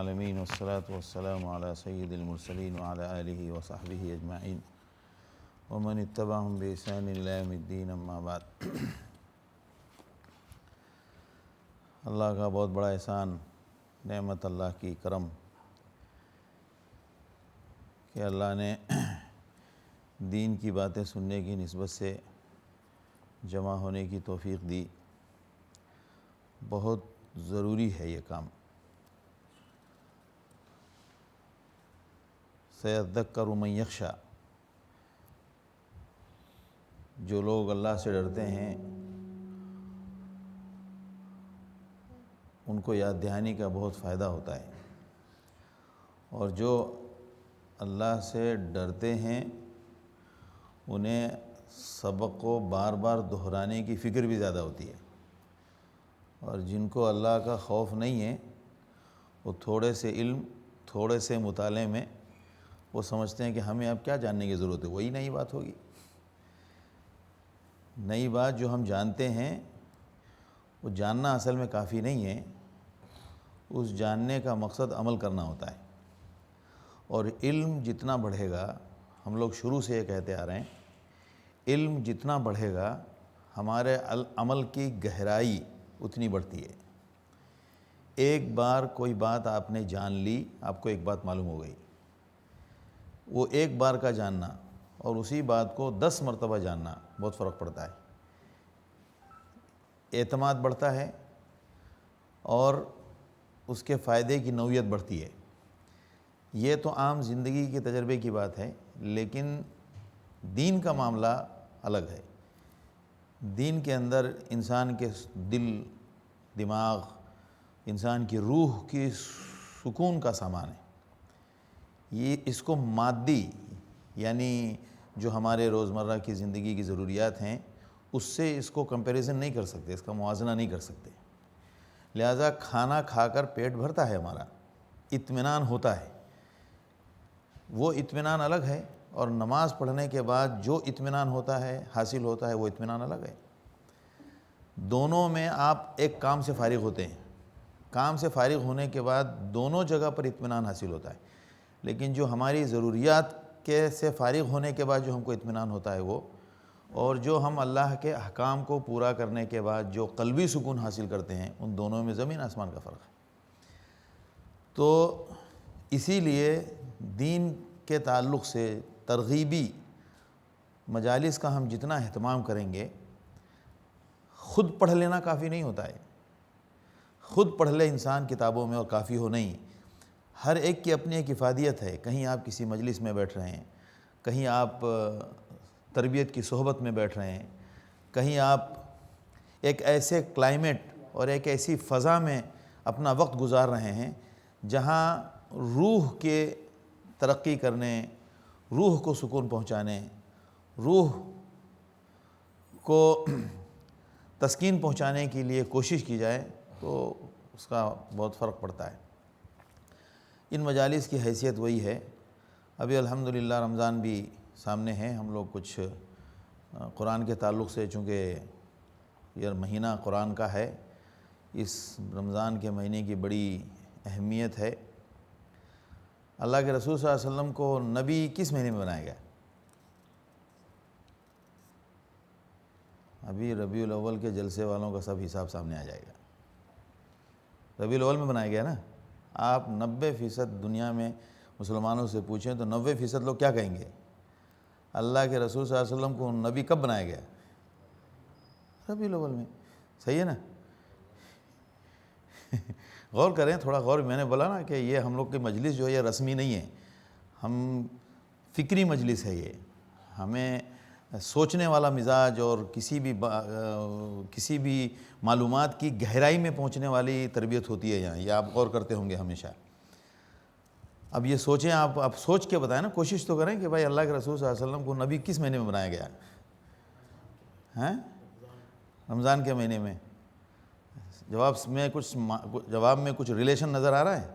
العالمین والصلاة والسلام علی سید المرسلین وعلی آلہ وصحبہ اجمعین ومن اتبعہم بإحسان الی یوم الدین، اما بعد۔ اللہ کا بہت بڑا احسان، نعمت اللہ کی کرم کہ اللہ نے دین کی باتیں سننے کی نسبت سے جمع ہونے کی توفیق دی۔ بہت ضروری ہے یہ کام۔ سیذکر من یخشی، جو لوگ اللہ سے ڈرتے ہیں ان کو یاد دہانی کا بہت فائدہ ہوتا ہے، اور جو اللہ سے ڈرتے ہیں انہیں سبق کو بار بار دہرانے کی فکر بھی زیادہ ہوتی ہے، اور جن کو اللہ کا خوف نہیں ہے وہ تھوڑے سے علم، تھوڑے سے مطالعے میں وہ سمجھتے ہیں کہ ہمیں اب کیا جاننے کی ضرورت ہے، وہی نئی بات ہوگی۔ نئی بات جو ہم جانتے ہیں وہ جاننا اصل میں کافی نہیں ہے، اس جاننے کا مقصد عمل کرنا ہوتا ہے۔ اور علم جتنا بڑھے گا، ہم لوگ شروع سے یہ کہتے آ رہے ہیں، علم جتنا بڑھے گا ہمارے عمل کی گہرائی اتنی بڑھتی ہے۔ ایک بار کوئی بات آپ نے جان لی، آپ کو ایک بات معلوم ہو گئی، وہ ایک بار کا جاننا اور اسی بات کو 10 مرتبہ جاننا بہت فرق پڑتا ہے۔ اعتماد بڑھتا ہے اور اس کے فائدے کی نوعیت بڑھتی ہے۔ یہ تو عام زندگی کے تجربے کی بات ہے، لیکن دین کا معاملہ الگ ہے۔ دین کے اندر انسان کے دل، دماغ، انسان کی روح کی سکون کا سامان ہے۔ یہ اس کو مادی، یعنی جو ہمارے روزمرہ کی زندگی کی ضروریات ہیں اس سے اس کو کمپیریزن نہیں کر سکتے، اس کا موازنہ نہیں کر سکتے۔ لہٰذا کھانا کھا کر پیٹ بھرتا ہے ہمارا، اطمینان ہوتا ہے، وہ اطمینان الگ ہے، اور نماز پڑھنے کے بعد جو اطمینان ہوتا ہے، حاصل ہوتا ہے، وہ اطمینان الگ ہے۔ دونوں میں آپ ایک کام سے فارغ ہوتے ہیں، کام سے فارغ ہونے کے بعد دونوں جگہ پر اطمینان حاصل ہوتا ہے، لیکن جو ہماری ضروریات کے سے فارغ ہونے کے بعد جو ہم کو اطمینان ہوتا ہے وہ، اور جو ہم اللہ کے احکام کو پورا کرنے کے بعد جو قلبی سکون حاصل کرتے ہیں، ان دونوں میں زمین آسمان کا فرق ہے۔ تو اسی لیے دین کے تعلق سے ترغیبی مجالس کا ہم جتنا اہتمام کریں گے، خود پڑھ لینا کافی نہیں ہوتا ہے۔ خود پڑھ لے انسان کتابوں میں اور کافی ہو نہیں، ہر ایک کی اپنی ایک افادیت ہے۔ کہیں آپ کسی مجلس میں بیٹھ رہے ہیں، کہیں آپ تربیت کی صحبت میں بیٹھ رہے ہیں، کہیں آپ ایک ایسے کلائمیٹ اور ایک ایسی فضا میں اپنا وقت گزار رہے ہیں جہاں روح کے ترقی کرنے، روح کو سکون پہنچانے، روح کو تسکین پہنچانے کے لیے کوشش کی جائے تو اس کا بہت فرق پڑتا ہے۔ ان مجالس کی حیثیت وہی ہے۔ ابھی الحمدللہ رمضان بھی سامنے ہے، ہم لوگ کچھ قرآن کے تعلق سے، چونکہ یہ مہینہ قرآن کا ہے، اس رمضان کے مہینے کی بڑی اہمیت ہے۔ اللہ کے رسول صلی اللہ علیہ وسلم کو نبی کس مہینے میں بنایا گیا؟ ابھی ربیع الاول کے جلسے والوں کا سب حساب سامنے آ جائے گا۔ ربیع الاول میں بنایا گیا نا؟ آپ 90% دنیا میں مسلمانوں سے پوچھیں تو 90% لوگ کیا کہیں گے؟ اللہ کے رسول صلی اللہ علیہ وسلم کو نبی کب بنایا گیا؟ ربیع الاول میں۔ صحیح ہے نا؟ غور کریں، تھوڑا غور۔ میں نے بولا نا کہ یہ ہم لوگ کی مجلس جو ہے یہ رسمی نہیں ہے، ہم فکری مجلس ہے۔ یہ ہمیں سوچنے والا مزاج اور کسی بھی معلومات کی گہرائی میں پہنچنے والی تربیت ہوتی ہے یہاں، یہ آپ غور کرتے ہوں گے ہمیشہ۔ اب یہ سوچیں، آپ سوچ کے بتائیں نا، کوشش تو کریں کہ بھائی اللہ کے رسول صلی اللہ علیہ وسلم کو نبی کس مہینے میں بنایا گیا ہے؟ رمضان کے مہینے میں۔ جواب میں کچھ ریلیشن نظر آ رہا ہے؟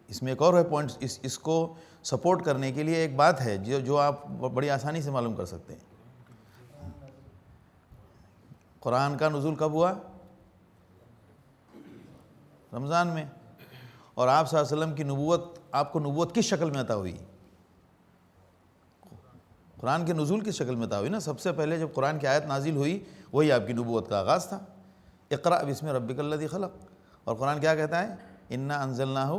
اس میں ایک اور ہے پوائنٹ، اس کو سپورٹ کرنے کے لیے ایک بات ہے جو آپ بڑی آسانی سے معلوم کر سکتے ہیں۔ قرآن کا نزول کب ہوا؟ رمضان میں. اور آپ صلی اللہ علیہ وسلم کی نبوت، آپ کو نبوت کس شکل میں عطا ہوئی؟ قرآن کے نزول کس شکل میں عطا ہوئی نا. سب سے پہلے جب قرآن کی آیت نازل ہوئی وہی آپ کی نبوت کا آغاز تھا. اقرأ بسم ربک الذی خلق. اور قرآن کیا کہتا ہے؟ انا انزلناہ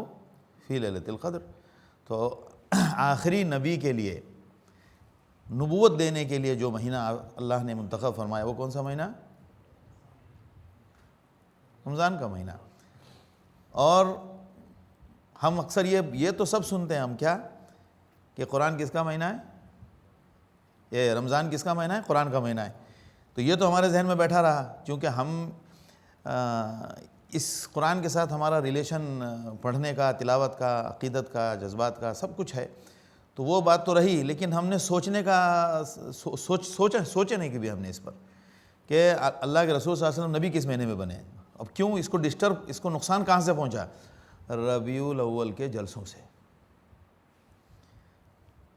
فی لیلۃ القدر. تو آخری نبی کے لیے نبوت دینے کے لیے جو مہینہ اللہ نے منتخب فرمایا وہ کون سا مہینہ؟ رمضان کا مہینہ. اور ہم اکثر یہ تو سب سنتے ہیں ہم کیا کہ قرآن کس کا مہینہ ہے؟ یہ رمضان کس کا مہینہ ہے؟ قرآن کا مہینہ ہے. تو یہ تو ہمارے ذہن میں بیٹھا رہا کیونکہ ہم اس قرآن کے ساتھ ہمارا ریلیشن پڑھنے کا، تلاوت کا، عقیدت کا، جذبات کا سب کچھ ہے. تو وہ بات تو رہی، لیکن ہم نے سوچنے کا سوچے نہیں کہ بھی ہم نے اس پر کہ اللہ کے رسول صلی اللہ علیہ وسلم نبی کس مہینے میں بنے. اب کیوں اس کو ڈسٹرب، اس کو نقصان کہاں سے پہنچا؟ ربیع الاول کے جلسوں سے.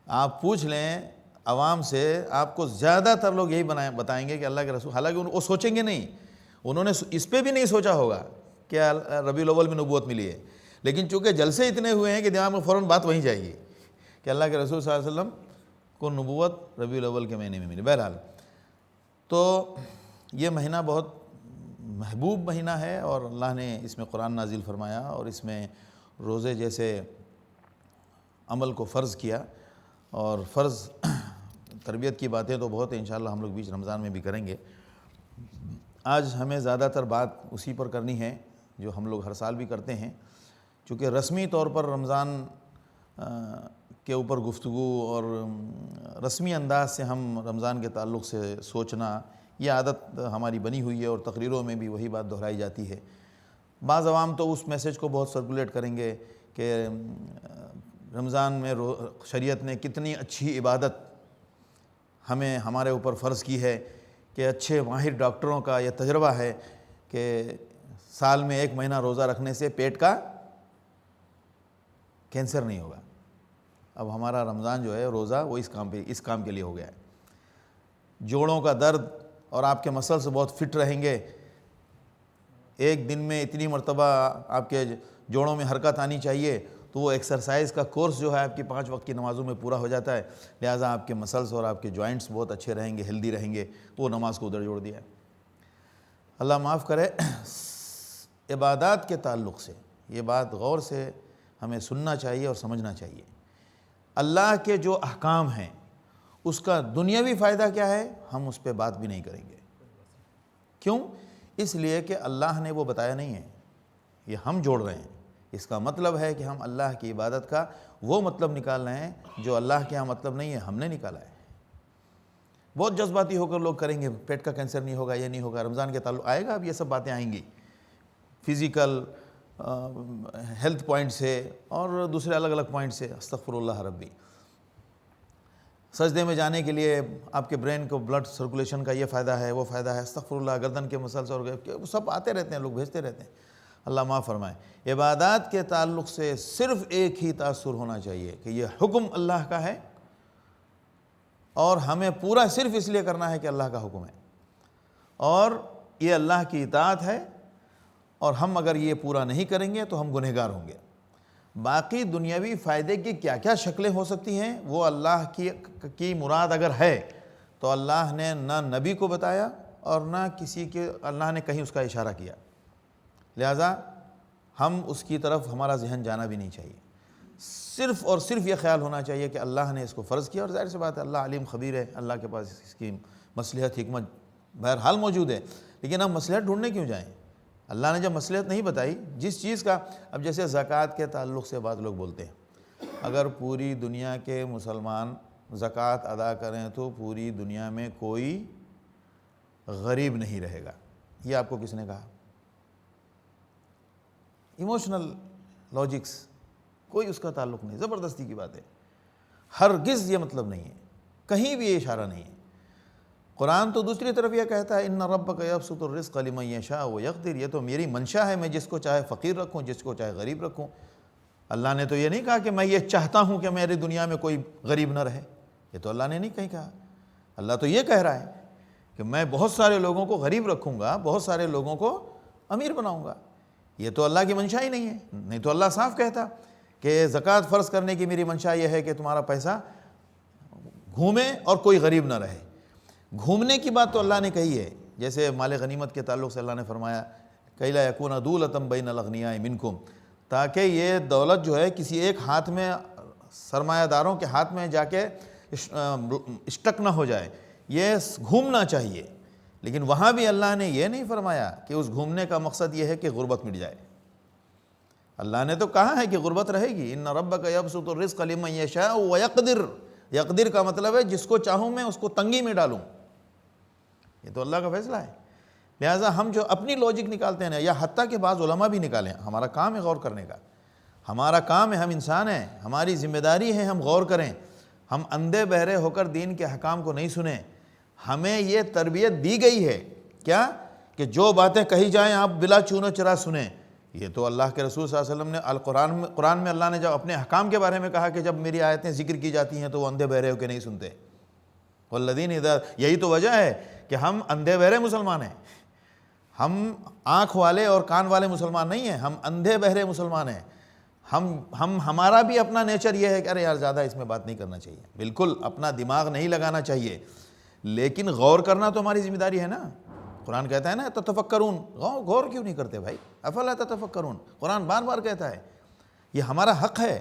آپ پوچھ لیں عوام سے، آپ کو زیادہ تر لوگ یہی بتائیں گے کہ اللہ کے رسول، حالانکہ وہ سوچیں گے نہیں، انہوں نے اس پہ بھی نہیں سوچا ہوگا کہ ربیع الاول میں نبوت ملی ہے، لیکن چونکہ جلسے اتنے ہوئے ہیں کہ دماغ میں فوراً بات وہیں جائے گی کہ اللہ کے رسول صلی اللہ علیہ وسلم کو نبوت ربیع الاول کے مہینے میں ملی. بہرحال تو یہ مہینہ بہت محبوب مہینہ ہے اور اللہ نے اس میں قرآن نازل فرمایا اور اس میں روزے جیسے عمل کو فرض کیا. اور فرض تربیت کی باتیں تو بہت ہیں، انشاءاللہ ہم لوگ بیچ رمضان میں بھی کریں گے. آج ہمیں زیادہ تر بات اسی پر کرنی ہے جو ہم لوگ ہر سال بھی کرتے ہیں، چونکہ رسمی طور پر رمضان کے اوپر گفتگو اور رسمی انداز سے ہم رمضان کے تعلق سے سوچنا، یہ عادت ہماری بنی ہوئی ہے اور تقریروں میں بھی وہی بات دہرائی جاتی ہے. بعض عوام تو اس میسج کو بہت سرکولیٹ کریں گے کہ رمضان میں شریعت نے کتنی اچھی عبادت ہمیں ہمارے اوپر فرض کی ہے کہ اچھے ماہر ڈاکٹروں کا یہ تجربہ ہے کہ سال میں 1 مہینہ روزہ رکھنے سے پیٹ کا کینسر نہیں ہوگا. اب ہمارا رمضان جو ہے روزہ وہ اس کام کے لیے ہو گیا ہے. جوڑوں کا درد اور آپ کے مسلس بہت فٹ رہیں گے، ایک دن میں اتنی مرتبہ آپ کے جوڑوں میں حرکت آنی چاہیے، تو وہ ایکسرسائز کا کورس جو ہے آپ کی 5 وقت کی نمازوں میں پورا ہو جاتا ہے. لہٰذا آپ کے مسلس اور آپ کے جوائنٹس بہت اچھے رہیں گے، ہیلدی رہیں گے. وہ نماز کو ادھر جوڑ دیا ہے. اللہ معاف کرے. عبادات کے تعلق سے یہ بات غور سے ہمیں سننا چاہیے اور سمجھنا چاہیے. اللہ کے جو احکام ہیں اس کا دنیاوی فائدہ کیا ہے ہم اس پہ بات بھی نہیں کریں گے. کیوں؟ اس لیے کہ اللہ نے وہ بتایا نہیں ہے، یہ ہم جوڑ رہے ہیں. اس کا مطلب ہے کہ ہم اللہ کی عبادت کا وہ مطلب نکال رہے ہیں جو اللہ کے ہاں مطلب نہیں ہے، ہم نے نکالا ہے. بہت جذباتی ہو کر لوگ کریں گے، پیٹ کا کینسر نہیں ہوگا، یہ نہیں ہوگا. رمضان کے تعلق آئے گا، اب یہ سب باتیں آئیں گی فزیکل ہیلتھ پوائنٹ سے اور دوسرے الگ الگ پوائنٹ سے. استغفر اللہ ربی. سجدے میں جانے کے لیے آپ کے برین کو بلڈ سرکولیشن کا یہ فائدہ ہے، وہ فائدہ ہے. استغفر اللہ. گردن کے مسلس اور سب آتے رہتے ہیں، لوگ بھیجتے رہتے ہیں. اللہ معاف فرمائے. عبادات کے تعلق سے صرف ایک ہی تاثر ہونا چاہیے کہ یہ حکم اللہ کا ہے اور ہمیں پورا صرف اس لیے کرنا ہے کہ اللہ کا حکم ہے اور یہ اللہ کی اطاعت ہے، اور ہم اگر یہ پورا نہیں کریں گے تو ہم گنہگار ہوں گے. باقی دنیاوی فائدے کی کیا کیا شکلیں ہو سکتی ہیں وہ اللہ کی مراد اگر ہے تو اللہ نے نہ نبی کو بتایا اور نہ کسی کے اللہ نے کہیں اس کا اشارہ کیا. لہٰذا ہم اس کی طرف ہمارا ذہن جانا بھی نہیں چاہیے. صرف اور صرف یہ خیال ہونا چاہیے کہ اللہ نے اس کو فرض کیا، اور ظاہر سی بات ہے اللہ علیم خبیر ہے، اللہ کے پاس اس کی مصلحت حکمت بہرحال موجود ہے. لیکن ہم مصلحت ڈھونڈنے کیوں جائیں؟ اللہ نے جب مصلحت نہیں بتائی جس چیز کا، اب جیسے زکوٰۃ کے تعلق سے بعض لوگ بولتے ہیں اگر پوری دنیا کے مسلمان زکوٰۃ ادا کریں تو پوری دنیا میں کوئی غریب نہیں رہے گا. یہ آپ کو کس نے کہا؟ ایموشنل لاجکس، کوئی اس کا تعلق نہیں، زبردستی کی بات ہے. ہرگز یہ مطلب نہیں ہے، کہیں بھی یہ اشارہ نہیں ہے. قرآن تو دوسری طرف یہ کہتا ہے ان ربک یبسط الرزق لمن یشاء ویقدر. یہ تو میری منشا ہے، میں جس کو چاہے فقیر رکھوں، جس کو چاہے غریب رکھوں. اللہ نے تو یہ نہیں کہا کہ میں یہ چاہتا ہوں کہ میری دنیا میں کوئی غریب نہ رہے. یہ تو اللہ نے نہیں کہیں کہا. اللہ تو یہ کہہ رہا ہے کہ میں بہت سارے لوگوں کو غریب رکھوں گا، بہت سارے لوگوں کو امیر بناؤں گا. یہ تو اللہ کی منشا ہی نہیں ہے، نہیں تو اللہ صاف کہتا کہ زکوٰۃ فرض کرنے کی میری منشا یہ ہے کہ تمہارا پیسہ گھومے اور کوئی غریب نہ رہے۔ گھومنے کی بات تو اللہ نے کہی ہے، جیسے مال غنیمت کے تعلق سے اللہ نے فرمایا کَإِ لَا يَكُونَ دُولَةً بَيْنَ الْأَغْنِيَاءِ مِنْكُمْ، تاکہ یہ دولت جو ہے کسی ایک ہاتھ میں، سرمایہ داروں کے ہاتھ میں جا کے اسٹک نہ ہو جائے، یہ گھومنا چاہیے۔ لیکن وہاں بھی اللہ نے یہ نہیں فرمایا کہ اس گھومنے کا مقصد یہ ہے کہ غربت مٹ جائے۔ اللہ نے تو کہا ہے کہ غربت رہے گی، إِنَّ رَبَّكَ يَبْسُطُ الرِّزْقَ لِمَن يَشَاءُ وَيَقْدِرُ، یقدر کا مطلب ہے جس کو چاہوں میں اس کو تنگی میں ڈالوں، یہ تو اللہ کا فیصلہ ہے۔ لہٰذا ہم جو اپنی لاجک نکالتے ہیں یا حتیٰ کہ بعض علماء بھی نکالیں، ہمارا کام ہے غور کرنے کا، ہمارا کام ہے، ہم انسان ہیں، ہماری ذمہ داری ہے ہم غور کریں، ہم اندھے بہرے ہو کر دین کے حکام کو نہیں سنیں۔ ہمیں یہ تربیت دی گئی ہے کیا کہ جو باتیں کہی جائیں آپ بلا چون چرا سنیں۔ یہ تو اللہ کے رسول صلی اللہ علیہ وسلم نے قرآن میں اللہ نے جب اپنے حکام کے بارے میں کہا کہ جب میری آیتیں ذکر کی جاتی ہیں تو وہ اندھے بہرے ہو کے نہیں سنتے۔ والذین اذا، یہی تو وجہ ہے کہ ہم اندھے بہرے مسلمان ہیں، ہم آنکھ والے اور کان والے مسلمان نہیں ہیں، ہم اندھے بہرے مسلمان ہیں۔ ہمارا بھی اپنا نیچر یہ ہے کہ ارے یار زیادہ اس میں بات نہیں کرنا چاہیے، بالکل اپنا دماغ نہیں لگانا چاہیے، لیکن غور کرنا تو ہماری ذمہ داری ہے نا۔ قرآن کہتا ہے نا تتفکرون، غور کیوں نہیں کرتے بھائی؟ افلا تتفکرون، قرآن بار بار کہتا ہے، یہ ہمارا حق ہے۔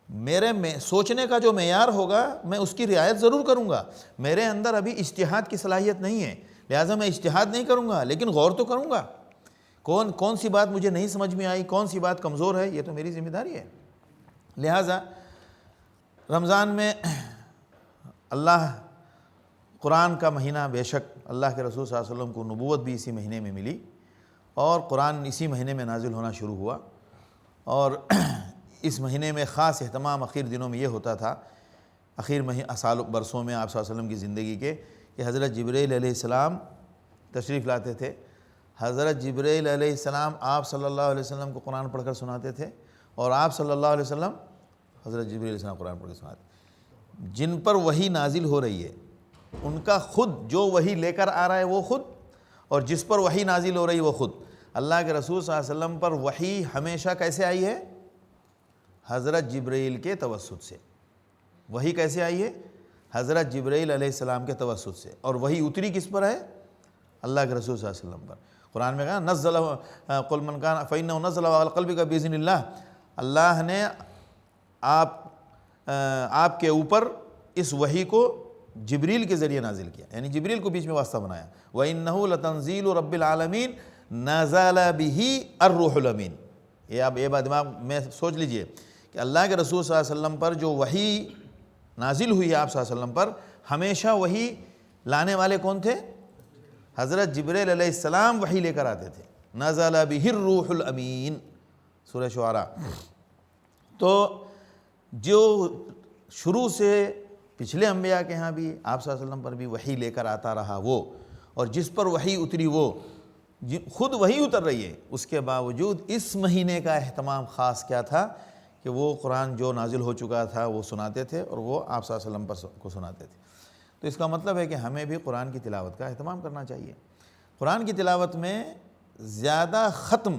میرے میں سوچنے کا جو معیار ہوگا میں اس کی رعایت ضرور کروں گا۔ میرے اندر ابھی اجتہاد کی صلاحیت نہیں ہے، لہٰذا میں اجتہاد نہیں کروں گا، لیکن غور تو کروں گا۔ کون سی بات مجھے نہیں سمجھ میں آئی، کون سی بات کمزور ہے، یہ تو میری ذمہ داری ہے۔ لہٰذا رمضان میں اللہ، قرآن کا مہینہ، بے شک اللہ کے رسول صلی اللہ علیہ وسلم کو نبوت بھی اسی مہینے میں ملی اور قرآن اسی مہینے میں نازل ہونا شروع ہوا، اور اس مہینے میں خاص اہتمام اخیر دنوں میں یہ ہوتا تھا، سال برسوں میں آپ صلی اللہ علیہ وسلم کی زندگی کے، کہ حضرت جبرائیل علیہ السلام تشریف لاتے تھے۔ حضرت جبرائیل علیہ السلام آپ صلی اللہ علیہ وسلم کو قرآن پڑھ کر سناتے تھے، اور آپ صلی اللہ علیہ وسلم حضرت جبرائیل علیہ السلام قرآن پڑھ کر سناتے۔ جن پر وحی نازل ہو رہی ہے ان کا خود جو وحی لے کر آ رہا ہے وہ خود، اور جس پر وحی نازل ہو رہی ہے وہ خود۔ اللہ کے رسول صلی اللہ علیہ وسلم پر وحی ہمیشہ کیسے آئی ہے؟ حضرت جبرائیل کے توسط سے۔ وحی کیسے آئی ہے؟ حضرت جبرائیل علیہ السلام کے توسط سے، اور وحی اتری کس پر ہے؟ اللہ کے رسول صلی اللہ علیہ وسلم پر۔ قرآن میں کہا نزل قل من کان فإنه نزل على قلبك بإذن اللہ، اللہ نے آپ کے اوپر اس وحی کو جبریل کے ذریعے نازل کیا، یعنی جبریل کو بیچ میں واسطہ بنایا۔ وَإِنَّهُ لَتَنزِيلُ رَبِّ الْعَالَمِينَ نَزَلَ بِهِ الرُّوحُ الْأَمِينُ۔ یہ آپ یہ بات دماغ میں سوچ لیجئے کہ اللہ کے رسول صلی اللہ علیہ وسلم پر جو وحی نازل ہوئی ہے آپ صلی اللہ علیہ وسلم پر، ہمیشہ وحی لانے والے کون تھے؟ حضرت جبرائیل علیہ السلام وحی لے کر آتے تھے۔ نزل بہ الروح الامین، سورہ شعراء۔ تو جو شروع سے پچھلے انبیاء کے ہاں بھی آپ صلی اللہ علیہ وسلم پر بھی وحی لے کر آتا رہا وہ، اور جس پر وحی اتری وہ خود وحی اتر رہی ہے، اس کے باوجود اس مہینے کا اہتمام خاص کیا تھا کہ وہ قرآن جو نازل ہو چکا تھا وہ سناتے تھے، اور وہ آپ صلی اللہ علیہ وسلم کو سناتے تھے۔ تو اس کا مطلب ہے کہ ہمیں بھی قرآن کی تلاوت کا اہتمام کرنا چاہیے۔ قرآن کی تلاوت میں زیادہ ختم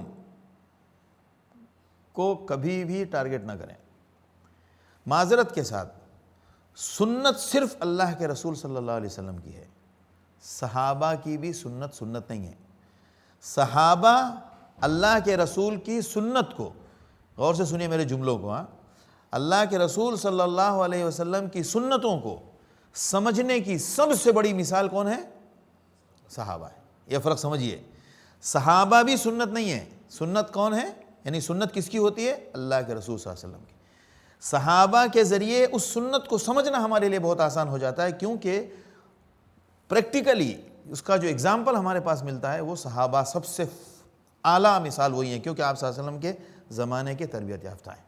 کو کبھی بھی ٹارگٹ نہ کریں۔ معذرت کے ساتھ سنت صرف اللہ کے رسول صلی اللہ علیہ وسلم کی ہے، صحابہ کی بھی سنت نہیں ہے۔ صحابہ اللہ کے رسول کی سنت کو، غور سے سنیے میرے جملوں کو، اللہ کے رسول صلی اللہ علیہ وسلم کی سنتوں کو سمجھنے کی سب سے بڑی مثال کون ہے؟ صحابہ ہے۔ یہ فرق سمجھیے، صحابہ بھی سنت نہیں ہے۔ سنت کون ہے؟ یعنی سنت کس کی ہوتی ہے؟ اللہ کے رسول صلی اللہ علیہ وسلم کی۔ صحابہ کے ذریعے اس سنت کو سمجھنا ہمارے لیے بہت آسان ہو جاتا ہے، کیونکہ پریکٹیکلی اس کا جو اگزامپل ہمارے پاس ملتا ہے وہ صحابہ سب سے اعلیٰ مثال وہی ہیں، کیونکہ آپ صلی اللہ علیہ وسلم کے زمانے کے تربیت یافتہ ہیں۔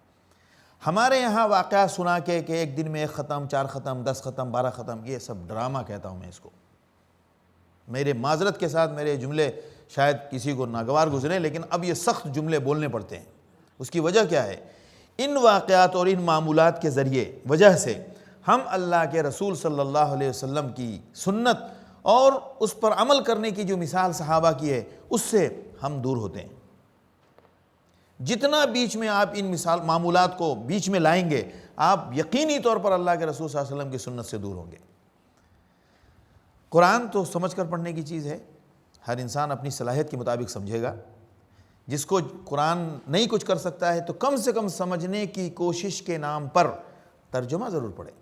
ہمارے یہاں واقعہ سنا کے کہ ایک دن میں 1 ختم، 4 ختم، 10 ختم، 12 ختم، یہ سب ڈرامہ کہتا ہوں میں اس کو۔ میرے معذرت کے ساتھ میرے جملے شاید کسی کو ناگوار گزریں، لیکن اب یہ سخت جملے بولنے پڑتے ہیں۔ اس کی وجہ کیا ہے؟ ان واقعات اور ان معمولات کے ذریعے وجہ سے ہم اللہ کے رسول صلی اللہ علیہ وسلم کی سنت اور اس پر عمل کرنے کی جو مثال صحابہ کی ہے اس سے ہم دور ہوتے ہیں۔ جتنا بیچ میں آپ ان معمولات کو بیچ میں لائیں گے آپ یقینی طور پر اللہ کے رسول صلی اللہ علیہ وسلم کی سنت سے دور ہوں گے۔ قرآن تو سمجھ کر پڑھنے کی چیز ہے، ہر انسان اپنی صلاحیت کے مطابق سمجھے گا۔ جس کو قرآن نہیں کچھ کر سکتا ہے تو کم سے کم سمجھنے کی کوشش کے نام پر ترجمہ ضرور پڑھے۔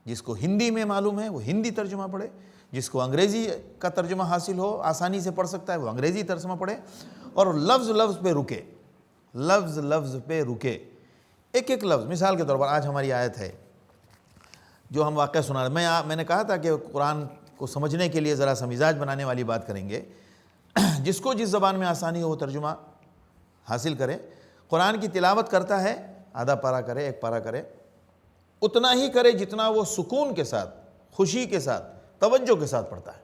جس کو ہندی میں معلوم ہے وہ ہندی ترجمہ پڑھے، جس کو انگریزی کا ترجمہ حاصل ہو آسانی سے پڑھ سکتا ہے وہ انگریزی ترجمہ پڑھے، اور لفظ لفظ پہ رکے، لفظ لفظ پہ رکے، ایک ایک لفظ۔ مثال کے طور پر آج ہماری آیت ہے جو ہم واقعہ سنا رہے ہیں، میں نے کہا تھا کہ قرآن کو سمجھنے کے لیے ذرا سا مزاج بنانے والی بات کریں گے۔ جس کو جس زبان میں آسانی ہو وہ ترجمہ حاصل کرے، قرآن کی تلاوت کرتا ہے آدھا پارہ کرے، ایک پارہ کرے، اتنا ہی کرے جتنا وہ سکون کے ساتھ، خوشی کے ساتھ، توجہ کے ساتھ پڑھتا ہے۔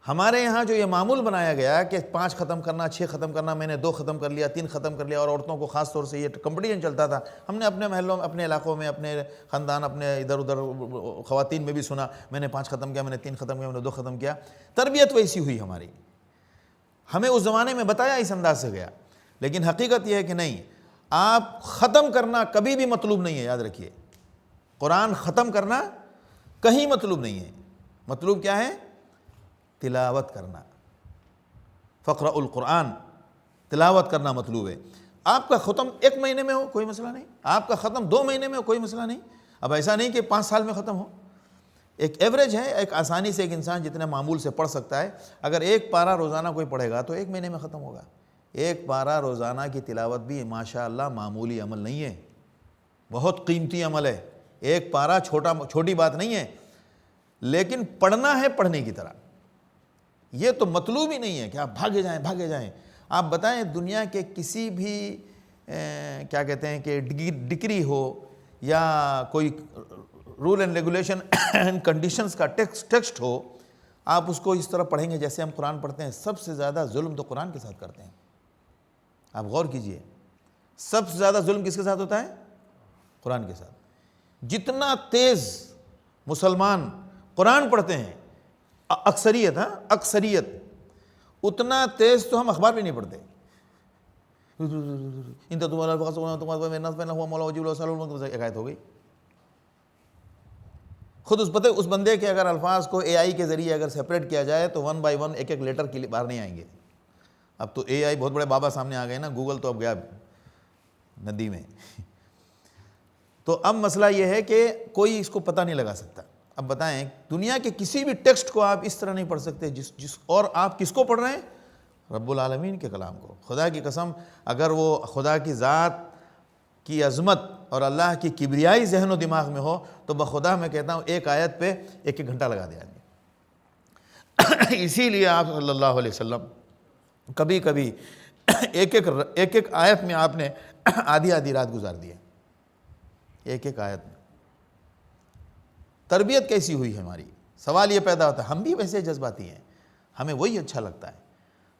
ہمارے یہاں جو یہ معمول بنایا گیا کہ 5 ختم کرنا، 6 ختم کرنا، میں نے 2 ختم کر لیا، 3 ختم کر لیا، اور عورتوں کو خاص طور سے یہ کمپٹیشن چلتا تھا۔ ہم نے اپنے محلوں میں، اپنے علاقوں میں، اپنے خاندان، اپنے ادھر ادھر خواتین میں بھی سنا، میں نے 5 ختم کیا، میں نے 3 ختم کیا، میں نے 2 ختم کیا۔ تربیت ویسی ہوئی ہماری، ہمیں اس زمانے میں بتایا اس انداز سے گیا، لیکن حقیقت یہ ہے کہ نہیں، آپ ختم کرنا کبھی بھی مطلوب نہیں ہے، یاد رکھیے۔ قرآن ختم کرنا کہیں مطلوب نہیں ہے، مطلوب کیا ہے؟ تلاوت کرنا۔ فقرأ القرآن، تلاوت کرنا مطلوب ہے۔ آپ کا ختم 1 مہینے میں ہو کوئی مسئلہ نہیں، آپ کا ختم 2 مہینے میں ہو کوئی مسئلہ نہیں۔ اب ایسا نہیں کہ 5 سال میں ختم ہو، ایک ایوریج ہے، ایک آسانی سے ایک انسان جتنے معمول سے پڑھ سکتا ہے، اگر 1 پارہ روزانہ کوئی پڑھے گا تو 1 مہینے میں ختم ہوگا۔ 1 پارہ روزانہ کی تلاوت بھی ماشاءاللہ معمولی عمل نہیں ہے، بہت قیمتی عمل ہے۔ 1 پارہ چھوٹی بات نہیں ہے، لیکن پڑھنا ہے پڑھنے کی طرح۔ یہ تو مطلوب ہی نہیں ہے کہ آپ بھاگے جائیں۔ آپ بتائیں دنیا کے کسی بھی کیا کہتے ہیں کہ ڈگری ہو یا کوئی rule and regulation and conditions کا ٹیکسٹ ہو، آپ اس کو اس طرح پڑھیں گے جیسے ہم قرآن پڑھتے ہیں۔ سب سے زیادہ ظلم تو قرآن کے ساتھ کرتے ہیں، آپ غور کیجئے، سب سے زیادہ ظلم کس کے ساتھ ہوتا ہے؟ قرآن کے ساتھ۔ جتنا تیز مسلمان قرآن پڑھتے ہیں، اکثریت، اتنا تیز تو ہم اخبار بھی نہیں پڑھتے۔ ایک آیت ہو گئی۔ خود اس بندے کے اگر الفاظ کو اے آئی کے ذریعے اگر سیپریٹ کیا جائے تو 1 بائی 1 ایک لیٹر کے لیے باہر نہیں آئیں گے۔ اب تو اے آئی بہت بڑے بابا سامنے آ گئے نا، گوگل تو اب گیا ندی میں۔ تو اب مسئلہ یہ ہے کہ کوئی اس کو پتہ نہیں لگا سکتا۔ اب بتائیں دنیا کے کسی بھی ٹیکسٹ کو آپ اس طرح نہیں پڑھ سکتے اور آپ کس کو پڑھ رہے ہیں؟ رب العالمین کے کلام کو۔ خدا کی قسم، اگر وہ خدا کی ذات کی عظمت اور اللہ کی کبریائی ذہن و دماغ میں ہو تو بخدا میں کہتا ہوں 1 آیت پہ 1 گھنٹہ لگا دیا گے۔ اسی لیے آپ صلی اللہ علیہ وسلم کبھی کبھی ایک آیت میں آپ نے آدھی رات گزار دی ہے، ایک آیت میں۔ تربیت کیسی ہوئی ہے ہماری؟ سوال یہ پیدا ہوتا ہے، ہم بھی ویسے جذباتی ہیں، ہمیں وہی اچھا لگتا ہے۔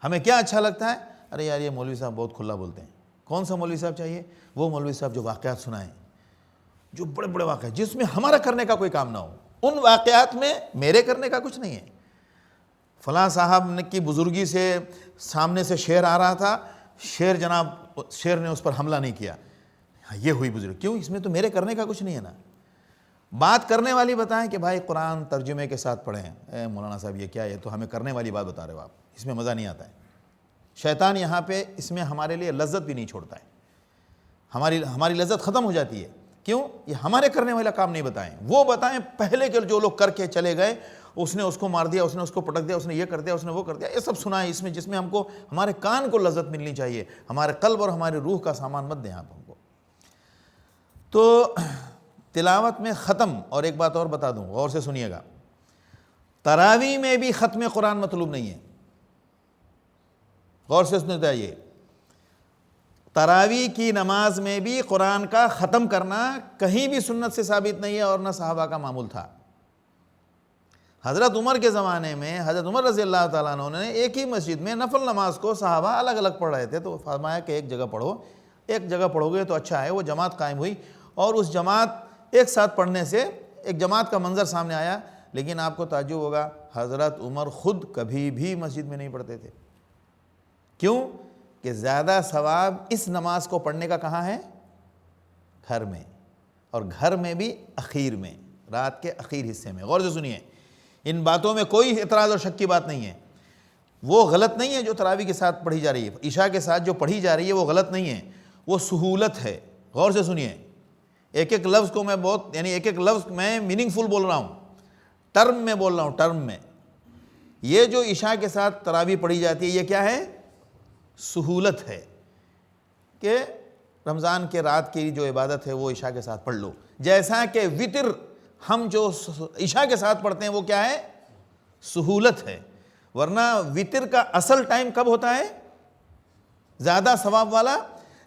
ہمیں کیا اچھا لگتا ہے؟ ارے یار یہ مولوی صاحب بہت کھلا بولتے ہیں۔ کون سا مولوی صاحب چاہیے؟ وہ مولوی صاحب جو واقعات سنائیں، جو بڑے بڑے واقعات جس میں ہمارا کرنے کا کوئی کام نہ ہو۔ ان واقعات میں میرے کرنے کا کچھ نہیں ہے۔ فلاں صاحب کی بزرگی سے سامنے سے شیر آ رہا تھا، شیر نے اس پر حملہ نہیں کیا، یہ ہوئی بزرگ۔ کیوں؟ اس میں تو میرے کرنے کا کچھ نہیں ہے نا۔ بات کرنے والی بتائیں کہ بھائی قرآن ترجمے کے ساتھ پڑھیں۔ مولانا صاحب یہ کیا ہے؟ تو ہمیں کرنے والی بات بتا رہے ہو آپ، اس میں مزہ نہیں آتا ہے۔ شیطان یہاں پہ اس میں ہمارے لیے لذت بھی نہیں چھوڑتا ہے، ہماری لذت ختم ہو جاتی ہے۔ کیوں؟ یہ ہمارے کرنے والا کام نہیں بتائیں، وہ بتائیں پہلے کے جو لوگ کر کے چلے گئے، اس نے اس کو مار دیا، اس نے اس کو پٹک دیا، اس نے یہ کر دیا، اس نے وہ کر دیا، یہ سب سنائیں اس میں، جس میں ہم کو ہمارے کان کو لذت ملنی چاہیے، ہمارے قلب اور ہماری روح کا سامان مت دیں آپ ہم کو۔ تو تلاوت میں ختم، اور ایک بات اور بتا دوں، غور سے سنیے گا، تراویح میں بھی ختم قرآن مطلوب نہیں ہے، غور سے سنتے آئیے۔ تراویح کی نماز میں بھی قرآن کا ختم کرنا کہیں بھی سنت سے ثابت نہیں ہے اور نہ صحابہ کا معمول تھا۔ حضرت عمر کے زمانے میں حضرت عمر رضی اللہ تعالیٰ عنہ نے ایک ہی مسجد میں نفل نماز کو صحابہ الگ الگ پڑھ رہے تھے، تو فرمایا کہ ایک جگہ پڑھو، ایک جگہ پڑھو گے تو اچھا ہے۔ وہ جماعت قائم ہوئی اور اس جماعت ایک ساتھ پڑھنے سے ایک جماعت کا منظر سامنے آیا، لیکن آپ کو تعجب ہوگا حضرت عمر خود کبھی بھی مسجد میں نہیں پڑھتے تھے۔ کیوں؟ کہ زیادہ ثواب اس نماز کو پڑھنے کا کہاں ہے؟ گھر میں، اور گھر میں بھی اخیر میں، رات کے اخیر حصے میں۔ غور سے سنیے، ان باتوں میں کوئی اعتراض اور شک کی بات نہیں ہے۔ وہ غلط نہیں ہے جو تراویح کے ساتھ پڑھی جا رہی ہے، عشاء کے ساتھ جو پڑھی جا رہی ہے وہ غلط نہیں ہے، وہ سہولت ہے۔ غور سے سنیے، ایک ایک لفظ کو میں ایک ایک لفظ میں میننگ فل بول رہا ہوں، ٹرم میں بول رہا ہوں، ٹرم میں۔ یہ جو عشاء کے ساتھ تراویح پڑھی جاتی ہے یہ کیا ہے؟ سہولت ہے کہ رمضان کے رات کی جو عبادت ہے وہ عشاء کے ساتھ پڑھ لو، جیسا کہ وتر ہم جو عشاء کے ساتھ پڑھتے ہیں وہ کیا ہے؟ سہولت ہے۔ ورنہ وتر کا اصل ٹائم کب ہوتا ہے زیادہ ثواب والا؟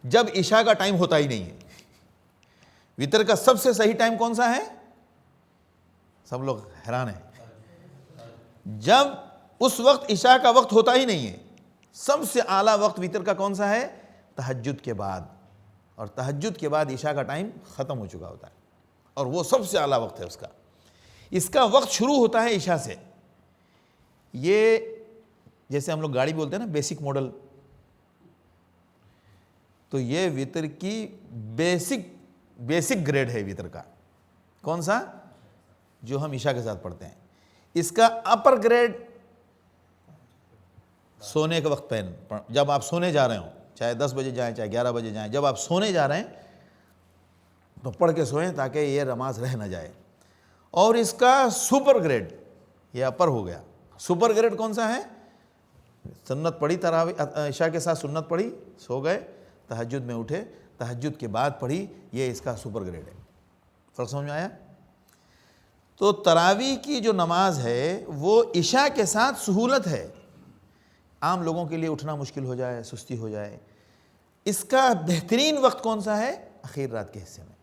جب عشاء کا ٹائم ہوتا ہی نہیں ہے۔ وتر کا سب سے صحیح ٹائم کون سا ہے؟ سب لوگ حیران ہیں۔ جب اس وقت عشاء کا وقت ہوتا ہی نہیں ہے۔ سب سے اعلیٰ وقت وتر کا کون سا ہے؟ تہجد کے بعد، اور تہجد کے بعد عشاء کا ٹائم ختم ہو چکا ہوتا ہے، اور وہ سب سے اعلیٰ وقت ہے اس کا۔ اس کا وقت شروع ہوتا ہے عشاء سے۔ یہ جیسے ہم لوگ گاڑی بولتے ہیں نا بیسک ماڈل، تو یہ وتر کی بیسک گریڈ ہے وتر کا۔ کون سا؟ جو ہم عشاء کے ساتھ پڑھتے ہیں۔ اس کا اپر گریڈ سونے کے وقت پہن، جب آپ سونے جا رہے ہوں، چاہے 10 بجے جائیں چاہے 11 بجے جائیں، جب آپ سونے جا رہے ہیں تو پڑھ کے سوئیں تاکہ یہ نماز رہ نہ جائے۔ اور اس کا سپر گریڈ، یہ اپر ہو گیا۔ سپر گریڈ کون سا ہے؟ سنت پڑھی تراویح عشاء کے ساتھ، سنت پڑھی، سو گئے، تہجد میں اٹھے، تہجد کے بعد پڑھی، یہ اس کا سپر گریڈ ہے۔ فرق سمجھ میں آیا؟ تو تراویح کی جو نماز ہے وہ عشاء کے ساتھ سہولت ہے۔ عام لوگوں کے لیے اٹھنا مشکل ہو جائے، سستی ہو جائے، اس کا بہترین وقت کون سا ہے؟ اخیر رات کے حصے میں۔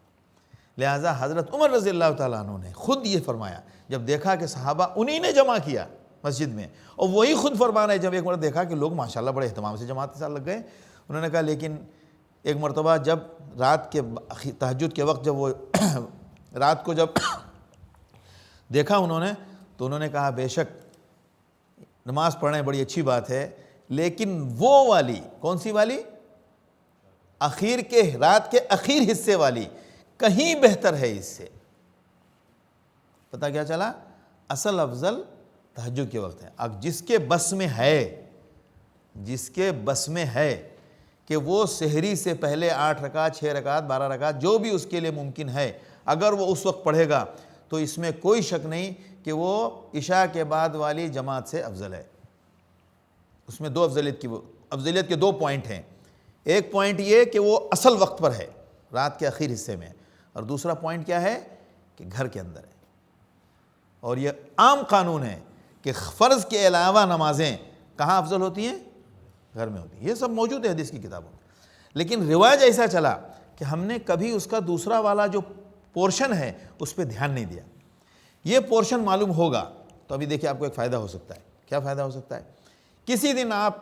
لہٰذا حضرت عمر رضی اللہ تعالیٰ عنہ نے خود یہ فرمایا، جب دیکھا کہ صحابہ انہی نے جمع کیا مسجد میں، اور وہی خود فرما رہے، جب ایک مرتبہ دیکھا کہ لوگ ماشاءاللہ بڑے اہتمام سے جماعت کے ساتھ لگ گئے، انہوں نے کہا لیکن ایک مرتبہ جب رات کے تہجد کے وقت، جب وہ رات کو جب دیکھا انہوں نے، تو انہوں نے کہا بے شک نماز پڑھنا بڑی اچھی بات ہے، لیکن وہ والی، کون سی والی؟ اخیر کے، رات کے اخیر حصے والی کہیں بہتر ہے اس سے۔ پتہ کیا چلا؟ اصل افضل تہجد کے وقت ہے۔ اب جس کے بس میں ہے کہ وہ سحری سے پہلے 8 رکعت 6 رکعت 12 رکعت جو بھی اس کے لیے ممکن ہے، اگر وہ اس وقت پڑھے گا تو اس میں کوئی شک نہیں کہ وہ عشاء کے بعد والی جماعت سے افضل ہے۔ اس میں دو افضلیت کے 2 پوائنٹ ہیں۔ ایک پوائنٹ یہ کہ وہ اصل وقت پر ہے رات کے اخیر حصے میں، اور دوسرا پوائنٹ کیا ہے کہ گھر کے اندر ہے۔ اور یہ عام قانون ہے کہ فرض کے علاوہ نمازیں کہاں افضل ہوتی ہیں؟ گھر میں ہوتی ہیں۔ یہ سب موجود ہے حدیث کی کتابوں میں، لیکن رواج ایسا چلا کہ ہم نے کبھی اس کا دوسرا والا جو پورشن ہے اس پہ دھیان نہیں دیا۔ یہ پورشن معلوم ہوگا تو ابھی دیکھیں آپ کو ایک فائدہ ہو سکتا ہے۔ کیا فائدہ ہو سکتا ہے؟ کسی دن آپ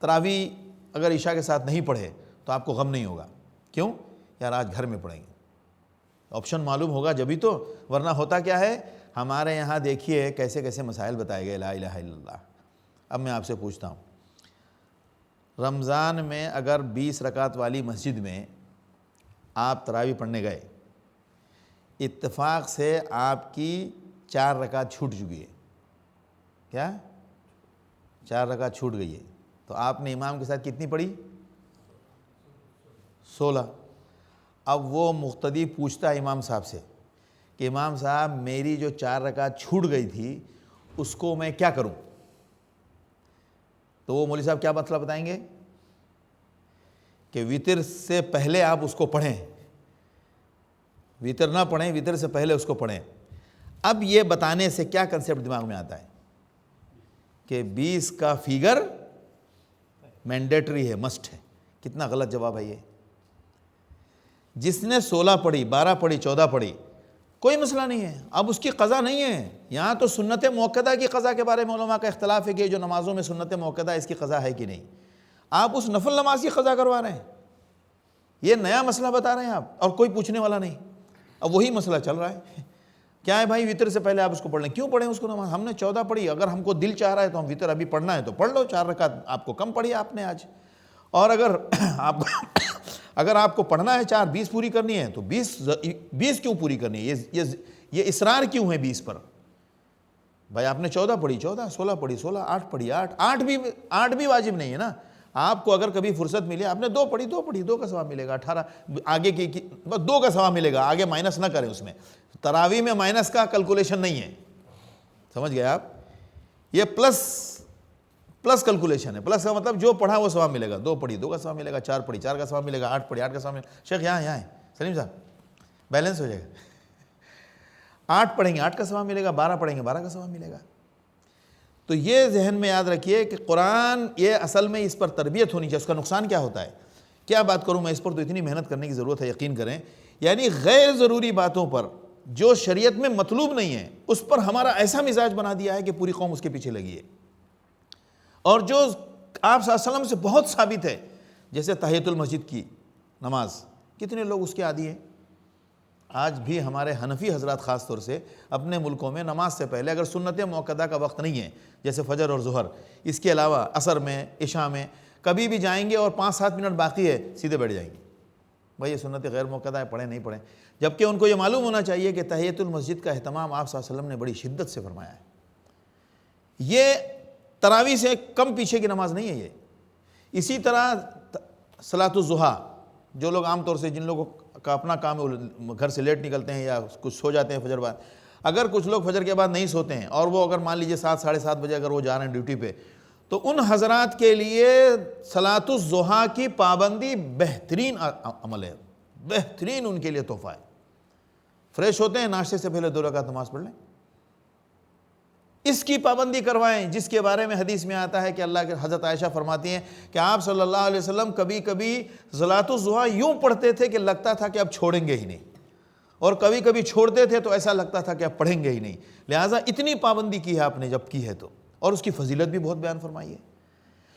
تراویح اگر عشاء کے ساتھ نہیں پڑھے تو آپ کو غم نہیں ہوگا۔ کیوں؟ یار آج گھر میں پڑھیں گے، آپشن معلوم ہوگا جبھی تو، ورنہ ہوتا کیا ہے ہمارے یہاں دیکھیے کیسے کیسے مسائل بتائے گئے، لا الہ الا اللہ۔ اب میں آپ سے پوچھتا ہوں، رمضان میں اگر 20 رکعت والی مسجد میں آپ تراویح پڑھنے گئے، اتفاق سے آپ کی 4 رکعت چھوٹ چکی ہے، کیا 4 رکعت چھوٹ گئی ہے، تو آپ نے امام کے ساتھ کتنی پڑھی؟ 16۔ اب وہ مقتدی پوچھتا ہے امام صاحب سے کہ امام صاحب میری جو 4 رکعت چھوٹ گئی تھی اس کو میں کیا کروں؟ تو وہ مولوی صاحب کیا مسئلہ بتائیں گے کہ وتر سے پہلے آپ اس کو پڑھیں، وتر نہ پڑھیں، وتر سے پہلے اس کو پڑھیں۔ اب یہ بتانے سے کیا کنسیپٹ دماغ میں آتا ہے کہ 20 کا فیگر مینڈیٹری ہے، مسٹ ہے۔ کتنا غلط جواب ہے یہ۔ جس نے 16 پڑھی، 12 پڑھی، 14 پڑھی، کوئی مسئلہ نہیں ہے، اب اس کی قضا نہیں ہے۔ یہاں تو سنت موقدہ کی قضا کے بارے میں علماء کا اختلاف ہے کہ جو نمازوں میں سنت موقدہ اس کی قضا ہے کہ نہیں۔ آپ اس نفل نماز کی قضا کروا رہے ہیں، یہ نیا مسئلہ بتا رہے ہیں آپ، اور کوئی پوچھنے والا نہیں۔ اب وہی مسئلہ چل رہا ہے، کیا ہے بھائی وتر سے پہلے آپ اس کو پڑھ لیں، کیوں پڑھیں اس کو نماز؟ ہم نے 14 پڑھی، اگر ہم کو دل چاہ رہا ہے تو ہم وتر ابھی پڑھنا ہے تو پڑھ لو، 4 رکعت آپ کو کم پڑھی آپ نے آج۔ اور اگر آپ کو پڑھنا ہے 4 20 پوری کرنی ہے تو 20 کیوں پوری کرنی ہے؟ یہ اصرار کیوں ہے 20 پر؟ بھائی آپ نے 14 پڑھی 14، 16 پڑھی 16، 8 پڑھی 8، 8 بھی واجب نہیں ہے نا. آپ کو اگر کبھی فرصت ملی، آپ نے 2 پڑھی 2 کا ثواب ملے گا. 18 آگے کی بس 2 کا ثواب ملے گا، آگے مائنس نہ کریں. اس میں تراویح میں مائنس کا کیلکولیشن نہیں ہے، سمجھ گئے آپ؟ یہ پلس کیلکولیشن ہے. پلس کا مطلب جو پڑھا وہ ثواب ملے گا. 2 پڑھی 2 کا ثواب ملے گا، 4 پڑھی 4 کا ثواب ملے گا، 8 پڑھی 8 کا ثواب ملے گا. شیخ یہاں ہے سلیم صاحب، بیلنس ہو جائے گا. 8 پڑھیں گے 8 کا ثواب ملے گا، 12 پڑھیں گے 12 کا ثواب ملے گا. تو یہ ذہن میں یاد رکھیے کہ قرآن یہ اصل میں اس پر تربیت ہونی چاہیے. اس کا نقصان کیا ہوتا ہے؟ کیا بات کروں میں اس پر، تو اتنی محنت کرنے کی ضرورت ہے، یقین کریں. یعنی غیر ضروری باتوں پر جو شریعت میں مطلوب نہیں ہے، اس پر ہمارا ایسا مزاج بنا دیا ہے کہ پوری قوم اس کے پیچھے لگی ہے. اور جو آپ صلی اللہ علیہ وسلم سے بہت ثابت ہے، جیسے تحیۃ المسجد کی نماز، کتنے لوگ اس کے عادی ہیں. آج بھی ہمارے حنفی حضرات خاص طور سے اپنے ملکوں میں نماز سے پہلے اگر سنت موقدہ کا وقت نہیں ہے، جیسے فجر اور ظہر، اس کے علاوہ عصر میں عشاء میں کبھی بھی جائیں گے اور 5-7 منٹ باقی ہے سیدھے بیٹھ جائیں گے. بھائی یہ سنت غیر موقدہ ہے، پڑھیں نہیں پڑھیں. جبکہ ان کو یہ معلوم ہونا چاہیے کہ تحیۃ المسجد کا اہتمام آپ صلی اللہ علیہ وسلم نے بڑی شدت سے فرمایا ہے. یہ تراویح سے کم پیچھے کی نماز نہیں ہے یہ. اسی طرح صلاۃ الضحیٰ، جو لوگ عام طور سے جن لوگوں کا اپنا کام ہے، گھر سے لیٹ نکلتے ہیں یا کچھ سو جاتے ہیں فجر بعد، اگر کچھ لوگ فجر کے بعد نہیں سوتے ہیں اور وہ اگر مان لیجئے 7 ساڑھے 7 بجے اگر وہ جا رہے ہیں ڈیوٹی پہ، تو ان حضرات کے لیے صلاۃ الضحیٰ کی پابندی بہترین عمل ہے، بہترین ان کے لیے تحفہ ہے. فریش ہوتے ہیں، ناشتے سے پہلے 2 رکعت نماز پڑھ لیں. اس کی پابندی کروائیں، جس کے بارے میں حدیث میں آتا ہے کہ اللہ کے حضرت عائشہ فرماتی ہیں کہ آپ صلی اللہ علیہ وسلم کبھی کبھی صلاۃ الضحیٰ یوں پڑھتے تھے کہ لگتا تھا کہ اب چھوڑیں گے ہی نہیں، اور کبھی کبھی چھوڑتے تھے تو ایسا لگتا تھا کہ اب پڑھیں گے ہی نہیں. لہٰذا اتنی پابندی کی ہے آپ نے جب کی ہے تو، اور اس کی فضیلت بھی بہت بیان فرمائی ہے.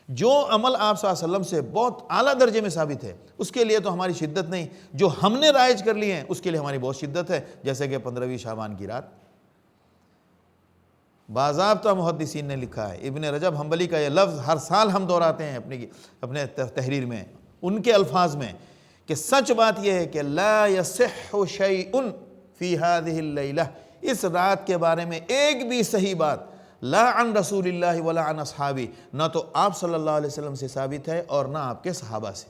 جو عمل آپ صلی اللہ علیہ وسلم سے بہت اعلیٰ درجے میں ثابت ہے، اس کے لیے تو ہماری شدت نہیں. جو ہم نے رائج کر لی ہیں اس کے لیے ہماری بہت شدت ہے. جیسے کہ 15ویں شعبان کی رات، باضابطہ محدثین نے لکھا ہے، ابن رجب حنبلی کا یہ لفظ ہر سال ہم دہراتے ہیں اپنے تحریر میں، ان کے الفاظ میں، کہ سچ بات یہ ہے کہ لا یصح شیء فی ہذہ اللیلہ، اس رات کے بارے میں ایک بھی صحیح بات لا عن رسول اللہ ولا عن اصحابی، نہ تو آپ صلی اللہ علیہ وسلم سے ثابت ہے اور نہ آپ کے صحابہ سے.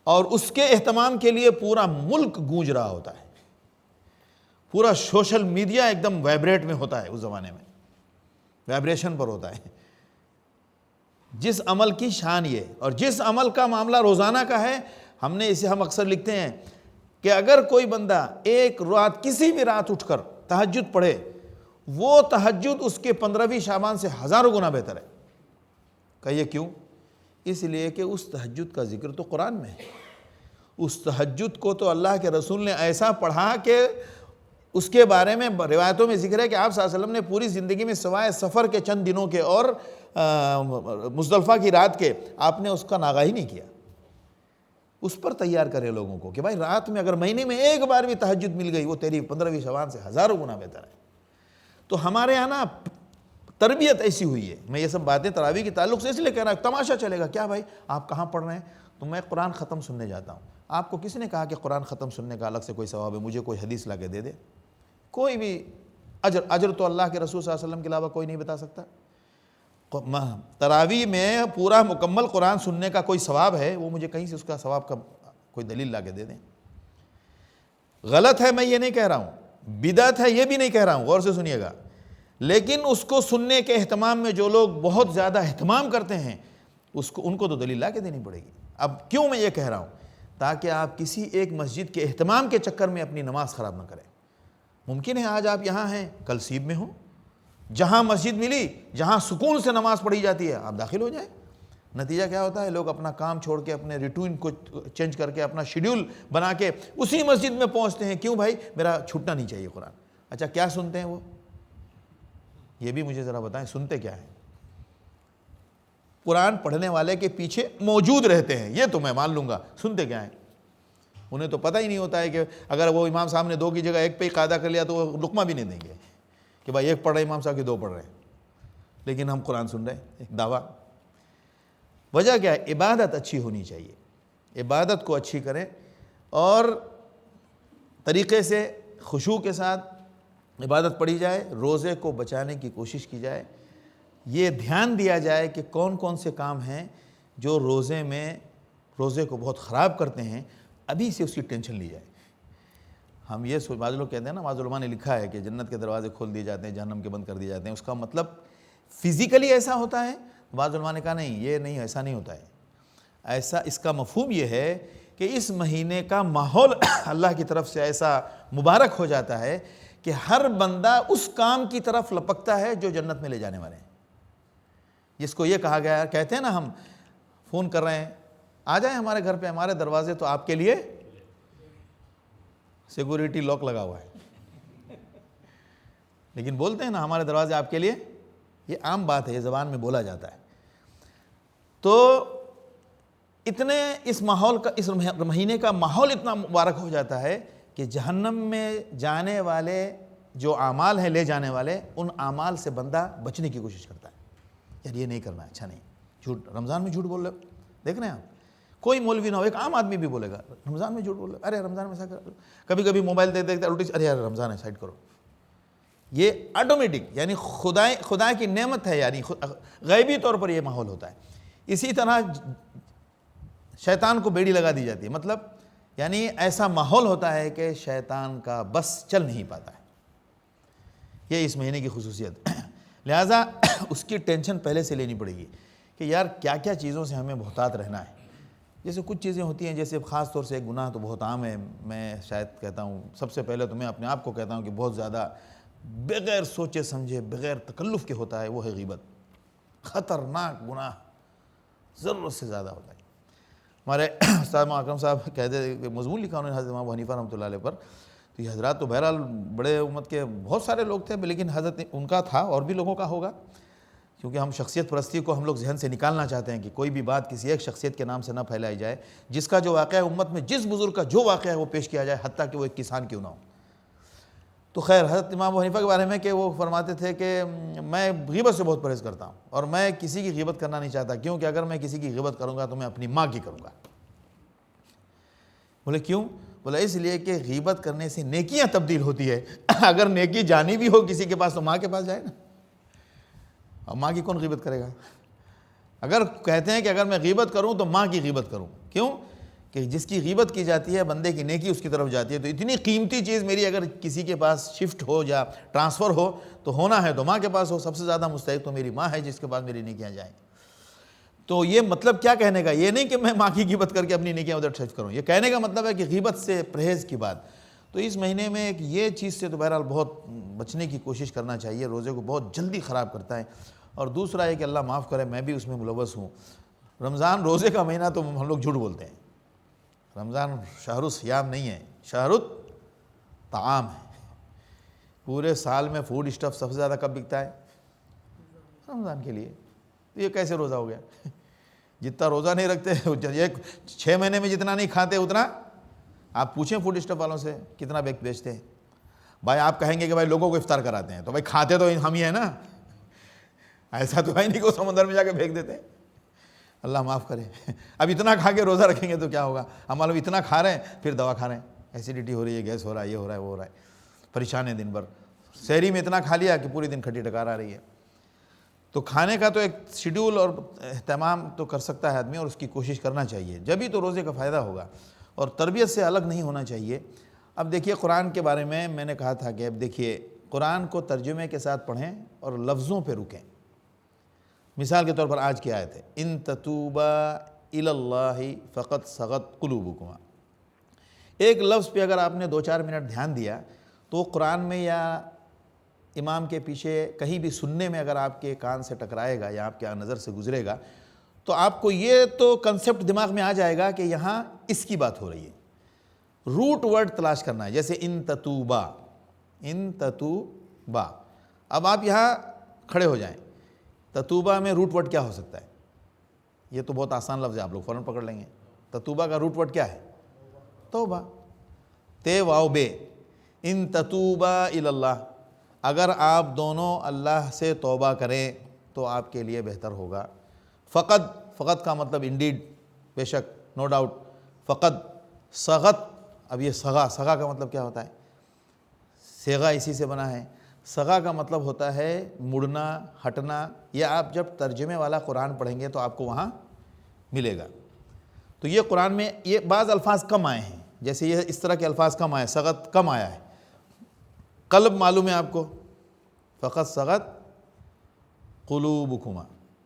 اور اس کے اہتمام کے لیے پورا ملک گونج رہا ہوتا ہے، پورا سوشل میڈیا ایک دم وائبریٹ میں ہوتا ہے. اس زمانے میں وائبریشن پر ہوتا ہے. جس عمل کی شان یہ، اور جس عمل کا معاملہ روزانہ کا ہے، ہم اکثر لکھتے ہیں کہ اگر کوئی بندہ ایک رات کسی بھی رات اٹھ کر تہجد پڑھے، وہ تہجد اس کے 15ویں شعبان سے ہزاروں گنا بہتر ہے. کہیے کیوں؟ اس لیے کہ اس تہجد کا ذکر تو قرآن میں ہے. اس تہجد کو تو اللہ کے رسول نے ایسا پڑھا کہ اس کے بارے میں روایتوں میں ذکر ہے کہ آپ صلی اللہ علیہ وسلم نے پوری زندگی میں سوائے سفر کے چند دنوں کے اور مزدلفہ کی رات کے، آپ نے اس کا ناغہ ہی نہیں کیا. اس پر تیار کرے لوگوں کو کہ بھائی رات میں اگر مہینے میں ایک بار بھی تہجد مل گئی، وہ تیری 15ویں شعبان سے ہزاروں گنا بہتر ہے. تو ہمارے یہاں نا تربیت ایسی ہوئی ہے. میں یہ سب باتیں تراویح کے تعلق سے اس لیے کہہ رہا ہوں، تماشا چلے گا کیا بھائی آپ کہاں پڑھ رہے ہیں؟ تو میں قرآن ختم سننے جاتا ہوں. آپ کو کس نے کہا کہ قرآن ختم سننے کا الگ سے کوئی ثواب ہے؟ مجھے کوئی حدیث لا کے دے دے. کوئی بھی اجر تو اللہ کے رسول صلی اللہ علیہ وسلم کے علاوہ کوئی نہیں بتا سکتا. تراویح میں پورا مکمل قرآن سننے کا کوئی ثواب ہے، وہ مجھے کہیں سے اس کا ثواب کا کوئی دلیل لا کے دے دیں. غلط ہے میں یہ نہیں کہہ رہا ہوں، بدعت ہے یہ بھی نہیں کہہ رہا ہوں، غور سے سنیے گا. لیکن اس کو سننے کے اہتمام میں جو لوگ بہت زیادہ اہتمام کرتے ہیں، ان کو تو دلیل لا کے دینی پڑے گی. اب کیوں میں یہ کہہ رہا ہوں؟ تاکہ آپ کسی ایک مسجد کے اہتمام کے چکر میں اپنی نماز خراب نہ کریں. ممکن ہے آج آپ یہاں ہیں، کل سیب میں ہوں، جہاں مسجد ملی، جہاں سکون سے نماز پڑھی جاتی ہے، آپ داخل ہو جائیں. نتیجہ کیا ہوتا ہے؟ لوگ اپنا کام چھوڑ کے، اپنے روٹین کو چینج کر کے، اپنا شیڈیول بنا کے اسی مسجد میں پہنچتے ہیں. کیوں بھائی؟ میرا چھوٹنا نہیں چاہیے قرآن. اچھا کیا سنتے ہیں وہ؟ یہ بھی مجھے ذرا بتائیں، سنتے کیا ہیں؟ قرآن پڑھنے والے کے پیچھے موجود رہتے ہیں، یہ تو میں مان لوں گا. سنتے کیا ہیں؟ انہیں تو پتہ ہی نہیں ہوتا ہے کہ اگر وہ امام صاحب نے 2 کی جگہ 1 پہ ہی قاعدہ کر لیا تو وہ لقمہ بھی نہیں دیں گے کہ بھائی 1 پڑھ رہے امام صاحب کے 2 پڑھ رہے ہیں، لیکن ہم قرآن سن رہے ہیں. ایک دعویٰ. وجہ کیا ہے؟ عبادت اچھی ہونی چاہیے، عبادت کو اچھی کریں اور طریقے سے خشوع کے ساتھ عبادت پڑھی جائے، روزے کو بچانے کی کوشش کی جائے، یہ دھیان دیا جائے کہ کون کون سے کام ہیں جو روزے کو بہت خراب کرتے ہیں، ابھی سے اس کی ٹینشن لی جائے۔ ہم یہ بعض لوگ کہتے ہیں نا، بعض علماء نے لکھا ہے کہ جنت کے دروازے کھول دیے جاتے ہیں، جہنم کے بند کر دیے جاتے ہیں، اس کا مطلب فزیکلی ایسا ہوتا ہے؟ بعض علماء نے کہا نہیں، یہ نہیں، ایسا نہیں ہوتا ہے۔ ایسا اس کا مفہوم یہ ہے کہ اس مہینے کا ماحول اللہ کی طرف سے ایسا مبارک ہو جاتا ہے کہ ہر بندہ اس کام کی طرف لپکتا ہے جو جنت میں لے جانے والے ہیں۔ جس کو یہ کہا گیا ہے، کہتے ہیں نا ہم فون کر رہے ہیں، آ جائیں ہمارے گھر پہ، ہمارے دروازے تو آپ کے لیے سیکورٹی لاک لگا ہوا ہے، لیکن بولتے ہیں نا ہمارے دروازے آپ کے لیے، یہ عام بات ہے، یہ زبان میں بولا جاتا ہے۔ تو اتنے اس ماحول کا، اس مہینے کا ماحول اتنا مبارک ہو جاتا ہے کہ جہنم میں جانے والے جو اعمال ہیں، لے جانے والے، ان اعمال سے بندہ بچنے کی کوشش کرتا ہے۔ یار یہ نہیں کرنا، اچھا نہیں، جھوٹ، رمضان میں جھوٹ بول رہے ہو، دیکھ رہے ہیں آپ، کوئی مولوی نہ ہو، ایک عام آدمی بھی بولے گا رمضان میں جھوٹ بول رہے، ارے رمضان میں ایسا کر، کبھی کبھی موبائل دیکھتے الٹی، ارے یار رمضان ہے، سائڈ کرو۔ یہ آٹومیٹک، یعنی خدا کی نعمت ہے، یعنی غیبی طور پر یہ ماحول ہوتا ہے۔ اسی طرح شیطان کو بیڑی لگا دی جاتی ہے، مطلب یعنی ایسا ماحول ہوتا ہے کہ شیطان کا بس چل نہیں پاتا ہے۔ یہ اس مہینے کی خصوصیت، لہٰذا اس کی ٹینشن پہلے سے لینی پڑے گی کہ یار کیا کیا چیزوں سے ہمیں محتاط رہنا ہے۔ جیسے کچھ چیزیں ہوتی ہیں، جیسے خاص طور سے ایک گناہ تو بہت عام ہے، میں شاید کہتا ہوں سب سے پہلے تو میں اپنے آپ کو کہتا ہوں کہ بہت زیادہ بغیر سوچے سمجھے، بغیر تکلف کے ہوتا ہے، وہ ہے غیبت۔ خطرناک گناہ، ضرورت سے زیادہ ہوتا ہے۔ ہمارے استاد اکرم صاحب کہتے، مضمون لکھا انہوں نے حضرت امام حنیفہ رحمۃ اللہ علیہ پر، تو یہ حضرات تو بہرحال بڑے امت کے بہت سارے لوگ تھے، لیکن حضرت ان کا تھا، اور بھی لوگوں کا ہوگا، کیونکہ ہم شخصیت پرستی کو ہم لوگ ذہن سے نکالنا چاہتے ہیں کہ کوئی بھی بات کسی ایک شخصیت کے نام سے نہ پھیلائی جائے، جس کا جو واقعہ ہے امت میں، جس بزرگ کا جو واقعہ ہے وہ پیش کیا جائے، حتیٰ کہ وہ ایک کسان کیوں نہ ہو۔ تو خیر حضرت امام ابو حنیفہ کے بارے میں کہ وہ فرماتے تھے کہ میں غیبت سے بہت پرہیز کرتا ہوں، اور میں کسی کی غیبت کرنا نہیں چاہتا، کیونکہ اگر میں کسی کی غیبت کروں گا تو میں اپنی ماں کی کروں گا۔ بولے کیوں؟ بولا اس لیے کہ غیبت کرنے سے نیکیاں تبدیل ہوتی ہے، اگر نیکی جانی بھی ہو کسی کے پاس تو ماں کے پاس جائے نا، اور ماں کی کون غیبت کرے گا؟ اگر کہتے ہیں کہ اگر میں غیبت کروں تو ماں کی غیبت کروں، کیوں؟ کہ جس کی غیبت کی جاتی ہے بندے کی نیکی اس کی طرف جاتی ہے، تو اتنی قیمتی چیز میری اگر کسی کے پاس شفٹ ہو یا ٹرانسفر ہو تو ہونا ہے تو ماں کے پاس ہو، سب سے زیادہ مستحق تو میری ماں ہے جس کے پاس میری نیکیاں جائیں۔ تو یہ مطلب کیا کہنے کا؟ یہ نہیں کہ میں ماں کی غیبت کر کے اپنی نیکیاں ادھر شفٹ کروں، یہ کہنے کا مطلب ہے کہ غیبت سے پرہیز کی بات۔ تو اس مہینے میں ایک یہ چیز سے تو بہرحال بہت بچنے کی کوشش کرنا چاہیے، روزے کو بہت جلدی خراب کرتا ہے۔ اور دوسرا ہے کہ اللہ معاف کرے، میں بھی اس میں ملوث ہوں، رمضان روزے کا مہینہ تو ہم لوگ جھوٹ بولتے ہیں، رمضان شہر الصیام نہیں ہے، شہر الطعام ہے۔ پورے سال میں فوڈ اسٹف سب سے زیادہ کب بکتا ہے؟ رمضان کے لیے۔ یہ کیسے روزہ ہو گیا؟ جتنا روزہ نہیں رکھتے، 6 مہینے میں جتنا نہیں کھاتے اتنا، آپ پوچھیں فوڈ اسٹف والوں سے کتنا بیچتے ہیں۔ بھائی آپ کہیں گے کہ بھائی لوگوں کو افطار کراتے ہیں، تو بھائی کھاتے تو ہم ہی ہیں نا، ایسا تو ہے نہیں کہ سمندر میں جا کے پھینک دیتے ہیں۔ اللہ معاف کرے، اب اتنا کھا کے روزہ رکھیں گے تو کیا ہوگا؟ ہم معلوم اتنا کھا رہے ہیں پھر دوا کھا رہے ہیں، ایسیڈیٹی ہو رہی ہے، گیس ہو رہا ہے، یہ ہو رہا ہے، وہ ہو رہا ہے، پریشان ہے دن بھر، سحری میں اتنا کھا لیا کہ پوری دن کھٹی ڈکار آ رہی ہے۔ تو کھانے کا تو ایک شیڈول اور اہتمام تو کر سکتا ہے آدمی، اور اس کی کوشش کرنا چاہیے، جبھی تو روزے کا فائدہ ہوگا، اور تربیت سے الگ نہیں ہونا چاہیے۔ اب دیکھیے قرآن کے بارے میں نے کہا تھا کہ اب دیکھیے قرآن کو ترجمے کے ساتھ پڑھیں اور لفظوں پہ رکیں۔ مثال کے طور پر آج کی آیت ہے، ان تتوبا الی اللہ فقد صغت قلوبکما۔ ایک لفظ پہ اگر آپ نے 2-4 منٹ دھیان دیا تو قرآن میں یا امام کے پیچھے کہیں بھی سننے میں اگر آپ کے کان سے ٹکرائے گا یا آپ کے نظر سے گزرے گا تو آپ کو یہ تو کنسیپٹ دماغ میں آ جائے گا کہ یہاں اس کی بات ہو رہی ہے۔ روٹ ورڈ تلاش کرنا ہے، جیسے ان تتوبا، ان تتوبا۔ اب آپ یہاں کھڑے ہو جائیں، تتوبہ میں روٹ ورڈ کیا ہو سکتا ہے؟ یہ تو بہت آسان لفظ ہے، آپ لوگ فوراً پکڑ لیں گے۔ تتوبہ کا روٹ ورڈ کیا ہے؟ توبہ، تے واو بے، ان تتوبہ الی اللہ۔ اگر آپ دونوں اللہ سے توبہ کریں تو آپ کے لیے بہتر ہوگا۔ فقد فقط کا مطلب انڈیڈ، بے شک، نو ڈاؤٹ، فقط، سغت، اب یہ سغا کا مطلب کیا ہوتا ہے؟ صیغہ اسی سے بنا ہے۔ سغا کا مطلب ہوتا ہے مڑنا، ہٹنا۔ یہ آپ جب ترجمے والا قرآن پڑھیں گے تو آپ کو وہاں ملے گا۔ تو یہ قرآن میں یہ بعض الفاظ کم آئے ہیں، جیسے یہ اس طرح کے الفاظ کم آئے، سغت کم آیا ہے۔ قلب معلوم ہے آپ کو، فقط سغت قلوبکما،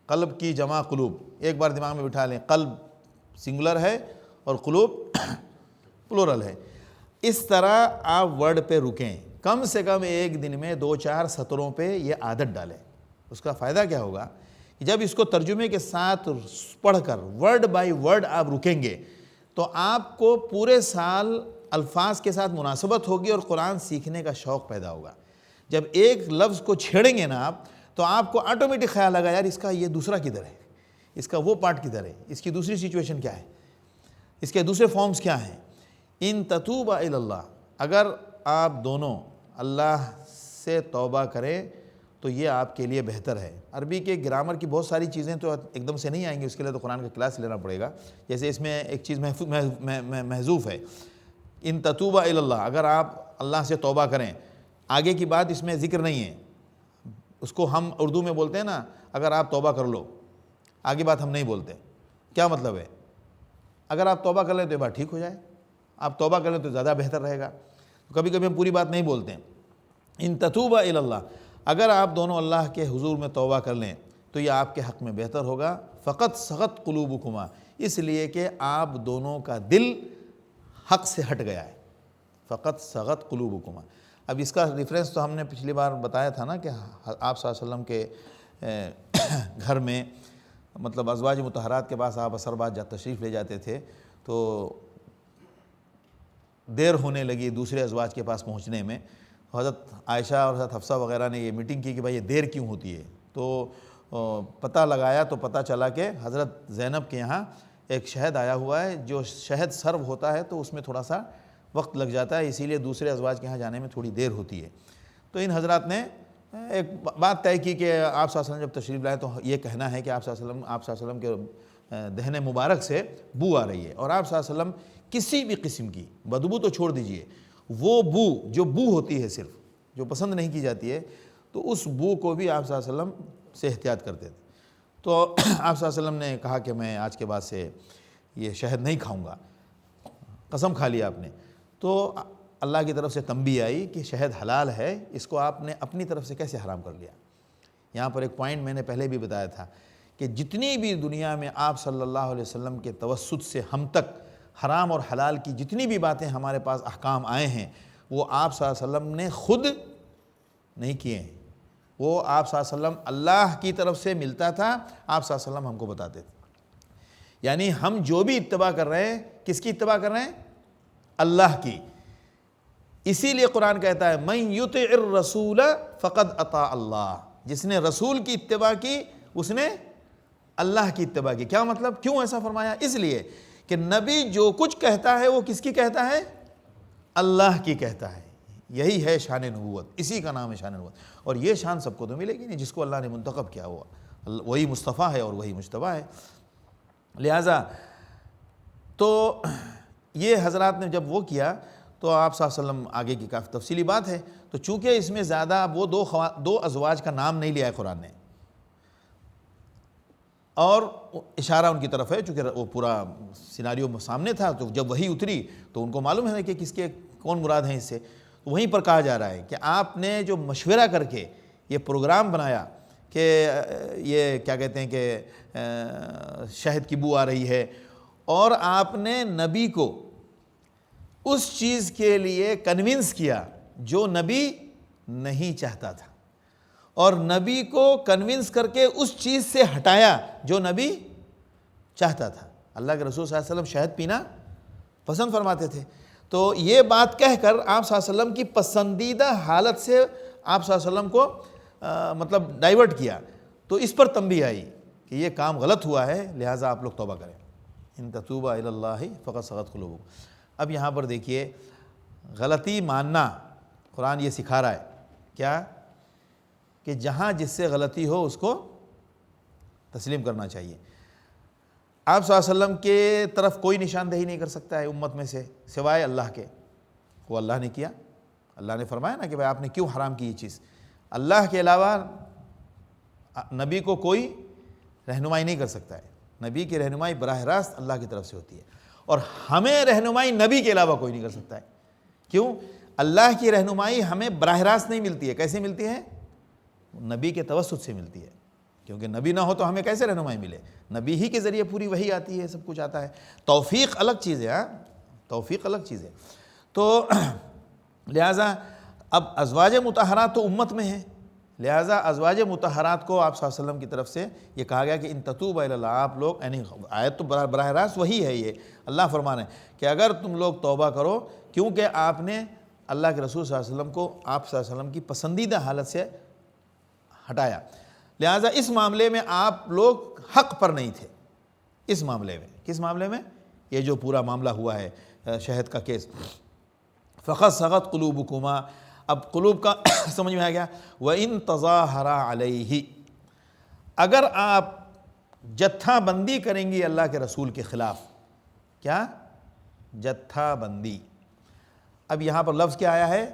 قلب کی جمع قلوب، ایک بار دماغ میں بٹھا لیں، قلب سنگولر ہے اور قلوب پلورل ہے۔ اس طرح آپ ورڈ پہ رکیں، کم سے کم ایک دن میں 2-4 سطروں پہ یہ عادت ڈالیں۔ اس کا فائدہ کیا ہوگا کہ جب اس کو ترجمے کے ساتھ پڑھ کر ورڈ بائی ورڈ آپ رکیں گے تو آپ کو پورے سال الفاظ کے ساتھ مناسبت ہوگی اور قرآن سیکھنے کا شوق پیدا ہوگا۔ جب ایک لفظ کو چھیڑیں گے نا آپ تو آپ کو آٹومیٹک خیال آگا، یار اس کا یہ دوسرا کدھر ہے، اس کا وہ پارٹ کدھر ہے، اس کی دوسری سچویشن کیا ہے، اس کے دوسرے فارمز کیا ہیں۔ ان تتوبا الی اللہ، اگر آپ دونوں اللہ سے توبہ کریں تو یہ آپ کے لیے بہتر ہے۔ عربی کے گرامر کی بہت ساری چیزیں تو ایک دم سے نہیں آئیں گی، اس کے لیے تو قرآن کا کلاس لینا پڑے گا۔ جیسے اس میں ایک چیز محذوف ہے، ان تتوبا الی اللہ، اگر آپ اللہ سے توبہ کریں، آگے کی بات اس میں ذکر نہیں ہے۔ اس کو ہم اردو میں بولتے ہیں نا، اگر آپ توبہ کر لو، آگے بات ہم نہیں بولتے۔ کیا مطلب ہے؟ اگر آپ توبہ کر لیں تو یہ بات ٹھیک ہو جائے، آپ توبہ کر لیں تو زیادہ بہتر رہے گا۔ کبھی کبھی ہم پوری بات نہیں بولتے ہیں۔ ان تتوبا الی اللہ، اگر آپ دونوں اللہ کے حضور میں توبہ کر لیں تو یہ آپ کے حق میں بہتر ہوگا۔ فقط سغت قلوبکما، اس لیے کہ آپ دونوں کا دل حق سے ہٹ گیا ہے۔ فقط سغت قلوبکما، اب اس کا ریفرنس تو ہم نے پچھلی بار بتایا تھا نا کہ آپ صلی اللہ علیہ وسلم کے گھر میں، مطلب ازواج مطہرات کے پاس آپ عصر بعد تشریف لے جاتے تھے تو دیر ہونے لگی دوسرے ازواج کے پاس پہنچنے میں۔ حضرت عائشہ اور حضرت حفصہ وغیرہ نے یہ میٹنگ کی کہ بھائی یہ دیر کیوں ہوتی ہے، تو پتہ لگایا تو پتہ چلا کہ حضرت زینب کے یہاں ایک شہد آیا ہوا ہے، جو شہد سرو ہوتا ہے تو اس میں تھوڑا سا وقت لگ جاتا ہے، اسی لیے دوسرے ازواج کے یہاں جانے میں تھوڑی دیر ہوتی ہے۔ تو ان حضرات نے ایک بات طے کی کہ آپ صلی اللہ علیہ وسلم جب تشریف لائے تو یہ کہنا ہے کہ آپ صلی اللہ علیہ وسلم کے دہن مبارک سے بو آ رہی ہے، اور آپ صلی اللہ علیہ وسلم کسی بھی قسم کی بدبو تو چھوڑ دیجئے، وہ بو جو بو ہوتی ہے صرف جو پسند نہیں کی جاتی ہے، تو اس بو کو بھی آپ صلی اللہ علیہ وسلم سے احتیاط کرتے تھے۔ تو آپ صلی اللہ علیہ وسلم نے کہا کہ میں آج کے بعد سے یہ شہد نہیں کھاؤں گا، قسم کھا لیا آپ نے۔ تو اللہ کی طرف سے تنبیہ آئی کہ شہد حلال ہے، اس کو آپ نے اپنی طرف سے کیسے حرام کر لیا۔ یہاں پر ایک پوائنٹ میں نے پہلے بھی بتایا تھا کہ جتنی بھی دنیا میں آپ صلی اللہ علیہ وسلم کے توسط سے ہم تک حرام اور حلال کی جتنی بھی باتیں ہمارے پاس احکام آئے ہیں، وہ آپ صلی اللہ علیہ وسلم نے خود نہیں کیے ہیں، وہ آپ صلی اللہ علیہ وسلم اللہ کی طرف سے ملتا تھا، آپ صلی اللہ علیہ وسلم ہم کو بتاتے تھے۔ یعنی ہم جو بھی اتباع کر رہے ہیں، کس کی اتباع کر رہے ہیں؟ اللہ کی۔ اسی لیے قرآن کہتا ہے من یطع الرسول فقد اطاع اللہ، جس نے رسول کی اتباع کی اس نے اللہ کی اتباع کی۔ کیا مطلب؟ کیوں ایسا فرمایا؟ اس لیے کہ نبی جو کچھ کہتا ہے وہ کس کی کہتا ہے؟ اللہ کی کہتا ہے۔ یہی ہے شان نبوت، اسی کا نام ہے شان نبوت۔ اور یہ شان سب کو تو ملے گی نہیں، جس کو اللہ نے منتخب کیا ہوا وہی مصطفیٰ ہے اور وہی مجتبی ہے۔ لہٰذا تو یہ حضرات نے جب وہ کیا تو آپ صلی اللہ علیہ وسلم، آگے کی کافی تفصیلی بات ہے، تو چونکہ اس میں زیادہ وہ دو ازواج کا نام نہیں لیا ہے قرآن نے، اور اشارہ ان کی طرف ہے، چونکہ وہ پورا سیناریو سامنے تھا، تو جب وہی اتری تو ان کو معلوم ہے کہ کس کے کون مراد ہیں اس سے، تو وہیں پر کہا جا رہا ہے کہ آپ نے جو مشورہ کر کے یہ پروگرام بنایا کہ یہ کیا کہتے ہیں کہ شہد کی بو آ رہی ہے، اور آپ نے نبی کو اس چیز کے لیے کنونس کیا جو نبی نہیں چاہتا تھا، اور نبی کو کنونس کر کے اس چیز سے ہٹایا جو نبی چاہتا تھا۔ اللہ کے رسول صلی اللہ علیہ وسلم شہد پینا پسند فرماتے تھے، تو یہ بات کہہ کر آپ صلی اللہ علیہ وسلم کی پسندیدہ حالت سے آپ صلی اللہ علیہ وسلم کو مطلب ڈائیورٹ کیا، تو اس پر تنبیہ آئی کہ یہ کام غلط ہوا ہے، لہٰذا آپ لوگ توبہ کریں۔ ان تتوبا الی اللہ فقد صغت قلوبکم۔ اب یہاں پر دیکھیے، غلطی ماننا قرآن یہ سکھا رہا ہے، کیا کہ جہاں جس سے غلطی ہو اس کو تسلیم کرنا چاہیے۔ آپ صلی اللہ علیہ وسلم کے طرف کوئی نشاندہی نہیں کر سکتا ہے امت میں سے سوائے اللہ کے. وہ اللہ نے کیا, اللہ نے فرمایا نا کہ بھائی آپ نے کیوں حرام کی یہ چیز. اللہ کے علاوہ نبی کو کوئی رہنمائی نہیں کر سکتا ہے. نبی کی رہنمائی براہ راست اللہ کی طرف سے ہوتی ہے, اور ہمیں رہنمائی نبی کے علاوہ کوئی نہیں کر سکتا ہے. کیوں؟ اللہ کی رہنمائی ہمیں براہ راست نہیں ملتی ہے. کیسے ملتی ہے؟ نبی کے توسط سے ملتی ہے, کیونکہ نبی نہ ہو تو ہمیں کیسے رہنمائی ملے؟ نبی ہی کے ذریعے پوری وحی آتی ہے, سب کچھ آتا ہے. توفیق الگ چیز ہے, ہاں توفیق الگ چیز ہے. تو لہٰذا اب ازواج مطہرات تو امت میں ہیں, لہٰذا ازواج مطہرات کو آپ صلی اللہ علیہ وسلم کی طرف سے یہ کہا گیا کہ ان تتوبوا الی اللہ, آپ لوگ, یعنی آیت تو براہ راست وہی ہے, یہ اللہ فرما رہے ہیں کہ اگر تم لوگ توبہ کرو, کیونکہ آپ نے اللہ کے رسول صلی اللہ علیہ وسلم کو آپ صلی اللہ علیہ وسلم کی پسندیدہ حالت سے ہٹایا, لہٰذا اس معاملے میں آپ لوگ حق پر نہیں تھے. اس معاملے میں, کس معاملے میں؟ یہ جو پورا معاملہ ہوا ہے شہد کا کیس. فقط سغت قلوبکما, اب قلوب کا سمجھ میں آ گیا. وَإِن تَظَاهَرَا عَلَيْهِ, اگر آپ جتھا بندی کریں گی اللہ کے رسول کے خلاف. کیا؟ جتھا بندی. اب یہاں پر لفظ کیا آیا ہے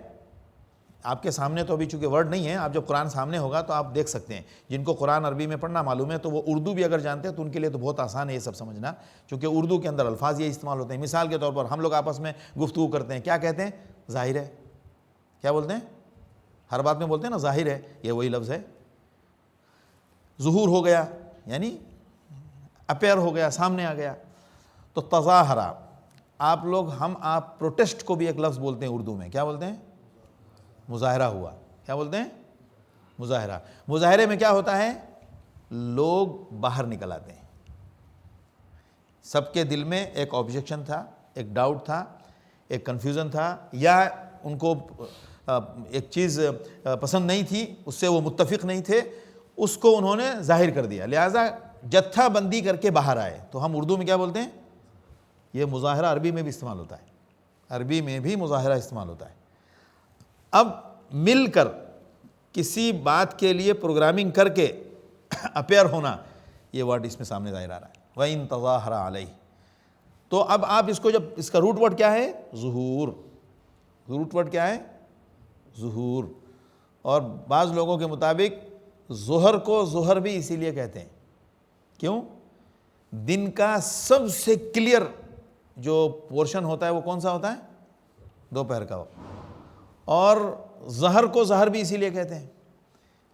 آپ کے سامنے؟ تو ابھی چونکہ ورڈ نہیں ہے, آپ جب قرآن سامنے ہوگا تو آپ دیکھ سکتے ہیں. جن کو قرآن عربی میں پڑھنا معلوم ہے تو وہ اردو بھی اگر جانتے ہیں تو ان کے لیے تو بہت آسان ہے یہ سب سمجھنا, چونکہ اردو کے اندر الفاظ یہ استعمال ہوتے ہیں. مثال کے طور پر ہم لوگ آپس میں گفتگو کرتے ہیں, کیا کہتے ہیں؟ ظاہر ہے. کیا بولتے ہیں؟ ہر بات میں بولتے ہیں نا ظاہر ہے, یہ وہی لفظ ہے. ظہور ہو گیا یعنی اپیئر ہو گیا, سامنے آ گیا. تو تظاہرہ, آپ لوگ, آپ پروٹیسٹ کو بھی ایک لفظ بولتے ہیں اردو میں. کیا بولتے ہیں؟ مظاہرہ ہوا. کیا بولتے ہیں؟ مظاہرہ. مظاہرے میں کیا ہوتا ہے؟ لوگ باہر نکل آتے ہیں. سب کے دل میں ایک آبجیکشن تھا, ایک ڈاؤٹ تھا, ایک کنفیوژن تھا, یا ان کو ایک چیز پسند نہیں تھی, اس سے وہ متفق نہیں تھے, اس کو انہوں نے ظاہر کر دیا. لہٰذا جتھا بندی کر کے باہر آئے. تو ہم اردو میں کیا بولتے ہیں؟ یہ مظاہرہ عربی میں بھی استعمال ہوتا ہے, عربی میں بھی مظاہرہ استعمال ہوتا ہے. اب مل کر کسی بات کے لیے پروگرامنگ کر کے اپیئر ہونا, یہ ورڈ اس میں سامنے ظاہر آ رہا ہے. وَإِن تَظَاهَرَا عَلَيْهِ. تو اب آپ اس کو, جب اس کا روٹ ورڈ کیا ہے؟ ظہور. روٹ ورڈ کیا ہے؟ ظہور. اور بعض لوگوں کے مطابق ظہر کو ظہر بھی اسی لیے کہتے ہیں. کیوں؟ دن کا سب سے کلیئر جو پورشن ہوتا ہے وہ کون سا ہوتا ہے؟ دوپہر کا. اور ظہر کو ظہر بھی اسی لیے کہتے ہیں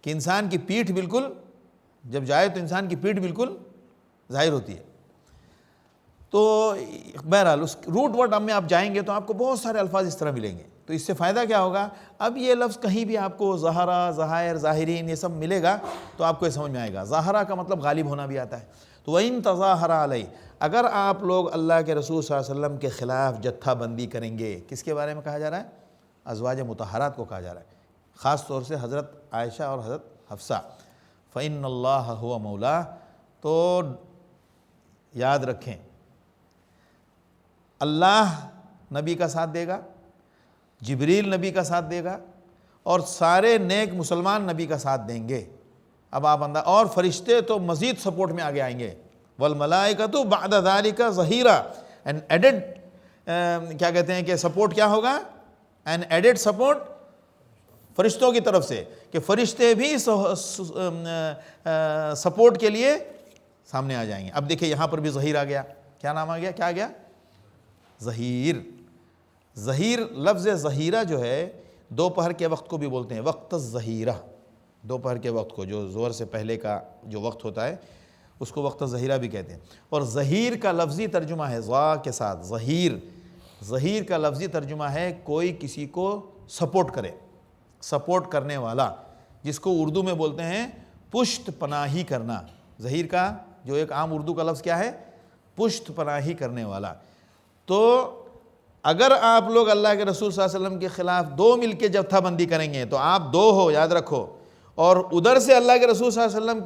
کہ انسان کی پیٹھ بالکل جب جائے تو انسان کی پیٹھ بالکل ظاہر ہوتی ہے. تو بہرحال اس روٹ ورڈ میں آپ جائیں گے تو آپ کو بہت سارے الفاظ اس طرح ملیں گے. تو اس سے فائدہ کیا ہوگا؟ اب یہ لفظ کہیں بھی آپ کو ظہرا, ظاہر, ظاہرین یہ سب ملے گا تو آپ کو یہ سمجھ میں آئے گا. ظاہرہ کا مطلب غالب ہونا بھی آتا ہے. تو وَإِن تَظَاهَرَا عَلَيْهِ, اگر آپ لوگ اللہ کے رسول صلی اللہ علیہ وسلم کے خلاف جتھا بندی کریں گے. کس کے بارے میں کہا جا رہا ہے؟ ازواج مطہرات کو کہا جا رہا ہے, خاص طور سے حضرت عائشہ اور حضرت حفصہ. فَإِنَّ اللَّهَ هُوَ مَوْلَاهُ, تو یاد رکھیں اللہ نبی کا ساتھ دے گا, جبریل نبی کا ساتھ دے گا, اور سارے نیک مسلمان نبی کا ساتھ دیں گے. اب آپ اور فرشتے تو مزید سپورٹ میں آگے آئیں گے. وَالْمَلَائِكَةُ بَعْدَ ذَلِكَ ظَهِيرًا, اینڈ ایڈڈ کیا کہتے ہیں کہ سپورٹ کیا ہوگا؟ اینڈ ایڈڈ سپورٹ فرشتوں کی طرف سے, کہ فرشتے بھی سپورٹ کے لیے سامنے آ جائیں گے. اب دیکھیں یہاں پر بھی ظہیر آ گیا. کیا نام آ گیا؟ کیا آ گیا؟ ظہیر. ظہیر, لفظ ظہیرہ جو ہے دوپہر کے وقت کو بھی بولتے ہیں, وقت الظہیرہ. دوپہر کے وقت کو جو ظہر سے پہلے کا جو وقت ہوتا ہے اس کو وقت الظہیرہ بھی کہتے ہیں. اور ظہیر کا لفظی ترجمہ ہے ظا کے ساتھ ظہیر. ظہیر کا لفظی ترجمہ ہے کوئی کسی کو سپورٹ کرے, سپورٹ کرنے والا, جس کو اردو میں بولتے ہیں پشت پناہی کرنا. ظہیر کا جو ایک عام اردو کا لفظ کیا ہے؟ پشت پناہی کرنے والا. تو اگر آپ لوگ اللہ کے رسول صلی اللہ علیہ وسلم کے خلاف دو مل کے جتھا بندی کریں گے تو آپ دو ہو, یاد رکھو. اور ادھر سے اللہ کے رسول صلی اللہ علیہ وسلم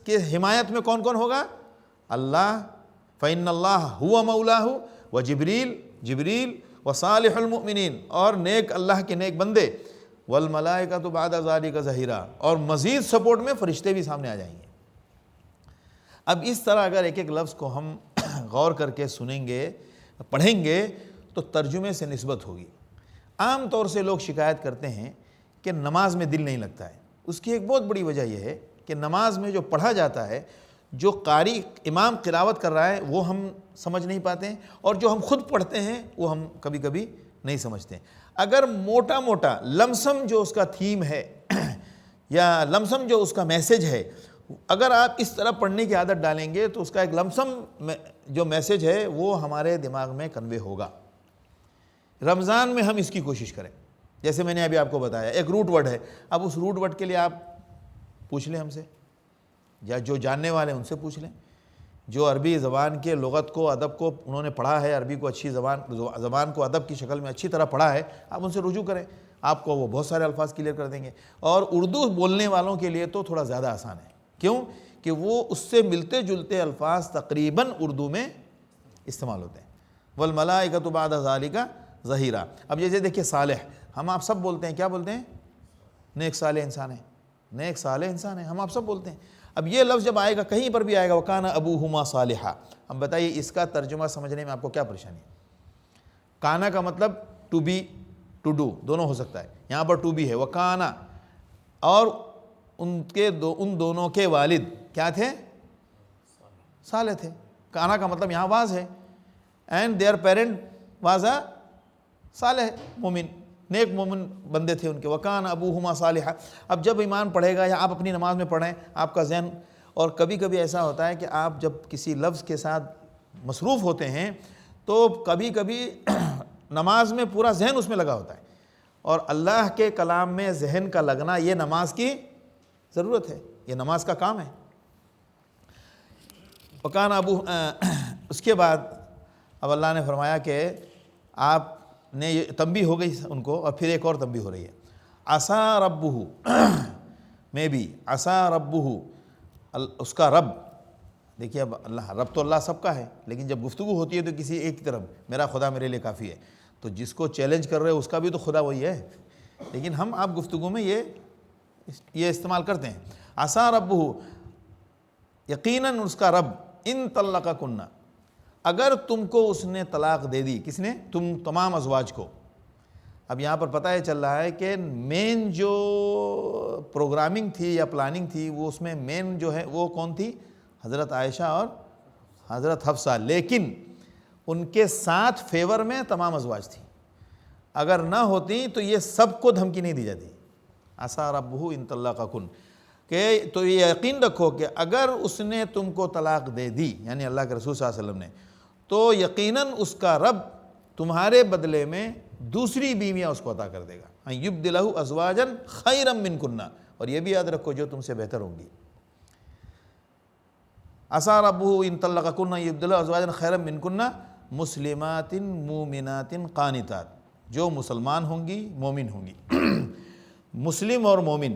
کی حمایت میں کون کون ہوگا؟ اللہ. فَإِنَّ اللَّهَ هُوَ مَوْلَاهُ وَجِبْرِيلُ, جبریل, وصالح المؤمنین, اور نیک اللہ کے نیک بندے, وَالْمَلَائِكَةُ بَعْدَ ذَلِكَ ظَهِيرًا, اور مزید سپورٹ میں فرشتے بھی سامنے آ جائیں گے. اب اس طرح اگر ایک ایک لفظ کو ہم غور کر کے سنیں گے پڑھیں گے تو ترجمے سے نسبت ہوگی۔ عام طور سے لوگ شکایت کرتے ہیں کہ نماز میں دل نہیں لگتا ہے۔ اس کی ایک بہت بڑی وجہ یہ ہے کہ نماز میں جو پڑھا جاتا ہے، جو قاری امام قراءت کر رہا ہے وہ ہم سمجھ نہیں پاتے ہیں، اور جو ہم خود پڑھتے ہیں وہ ہم کبھی کبھی نہیں سمجھتے ہیں۔ اگر موٹا موٹا لمسم جو اس کا تھیم ہے یا لمسم جو اس کا میسج ہے، اگر آپ اس طرح پڑھنے کی عادت ڈالیں گے تو اس کا ایک لمسم جو میسج ہے وہ ہمارے دماغ میں کنوے ہوگا۔ رمضان میں ہم اس کی کوشش کریں، جیسے میں نے ابھی آپ کو بتایا ایک روٹ ورڈ ہے، اب اس روٹ ورڈ کے لیے آپ پوچھ لیں ہم سے، یا جو جاننے والے ہیں ان سے پوچھ لیں، جو عربی زبان کے لغت کو ادب کو انہوں نے پڑھا ہے، عربی کو اچھی زبان کو ادب کی شکل میں اچھی طرح پڑھا ہے، آپ ان سے رجوع کریں، آپ کو وہ بہت سارے الفاظ کلیئر کر دیں گے۔ اور اردو بولنے والوں کے لیے تو تھوڑا زیادہ آسان ہے، کیوں کہ وہ اس سے ملتے جلتے الفاظ تقریباً اردو میں استعمال ہوتے ہیں۔ والملائکۃ بعد ذالک ظہیرا۔ اب جیسے دیکھیے صالح، ہم آپ سب بولتے ہیں، کیا بولتے ہیں؟ نیک صالح انسان ہے، نیک صالح انسان ہے، ہم آپ سب بولتے ہیں۔ اب یہ لفظ جب آئے گا کہیں پر بھی آئے گا وَكَانَ أَبُوهُمَا صَالِحًا، اب بتائیے اس کا ترجمہ سمجھنے میں آپ کو کیا پریشانی ہے؟ کانا کا مطلب ٹو بی، ٹو ڈو دونوں ہو سکتا ہے، یہاں پر ٹو بی ہے وَكَانَ، اور ان دونوں کے والد کیا تھے؟ صالح تھے۔ کانا کا مطلب یہاں واز ہے، and their parent was a صالح مومن، نیک مومن بندے تھے ان کے۔ وَكَانَ أَبُوهُمَا صَالِحًا۔ اب جب ایمان پڑھے گا یا آپ اپنی نماز میں پڑھیں، آپ کا ذہن، اور کبھی کبھی ایسا ہوتا ہے کہ آپ جب کسی لفظ کے ساتھ مصروف ہوتے ہیں تو کبھی کبھی نماز میں پورا ذہن اس میں لگا ہوتا ہے، اور اللہ کے کلام میں ذہن کا لگنا یہ نماز کی ضرورت ہے، یہ نماز کا کام ہے۔ وَكَانَ أَبُوهُمَا، اس کے بعد اب اللہ نے فرمایا کہ آپ نے یہ تنبیہ ہو گئی ان کو، اور پھر ایک اور تنبیہ ہو رہی ہے، عَسَىٰ رَبُّهُ میں بھی، عَسَىٰ رَبُّهُ، اس کا رب، دیکھیے اب اللہ رب تو اللہ سب کا ہے، لیکن جب گفتگو ہوتی ہے تو کسی ایک کی طرف میرا خدا میرے لیے کافی ہے، تو جس کو چیلنج کر رہے ہیں اس کا بھی تو خدا وہی ہے، لیکن ہم آپ گفتگو میں یہ استعمال کرتے ہیں۔ عَسَىٰ رَبُّهُ، یقیناً اس کا رب، ان طلقکن، اگر تم کو اس نے طلاق دے دی، کس نے؟ تم تمام ازواج کو۔ اب یہاں پر پتہ یہ چل رہا ہے کہ مین جو پروگرامنگ تھی یا پلاننگ تھی وہ اس میں مین جو ہے وہ کون تھی؟ حضرت عائشہ اور حضرت حفصہ، لیکن ان کے ساتھ فیور میں تمام ازواج تھی، اگر نہ ہوتی تو یہ سب کو دھمکی نہیں دی جاتی۔ عَسَىٰ رَبُّهُ إِن طَلَّقَكُنَّ، کہ تو یہ یقین رکھو کہ اگر اس نے تم کو طلاق دے دی، یعنی اللہ کے رسول صلی اللہ علیہ وسلم نے، تو یقیناً اس کا رب تمہارے بدلے میں دوسری بیویاں اس کو عطا کر دے گا۔ يُبْدِلَهُ أَزْوَاجًا خَيْرًا مِّنكُنَّ، اور یہ بھی یاد رکھو جو تم سے بہتر ہوں گی۔ عَسَىٰ رَبُّهُ إِن طَلَّقَكُنَّ يُبْدِلَهُ أَزْوَاجًا خَيْرًا مِّنكُنَّ مُسْلِمَاتٍ مُؤْمِنَاتٍ قَانِتَاتٍ، جو مسلمان ہوں گی، مومن ہوں گی۔ مسلم اور مومن،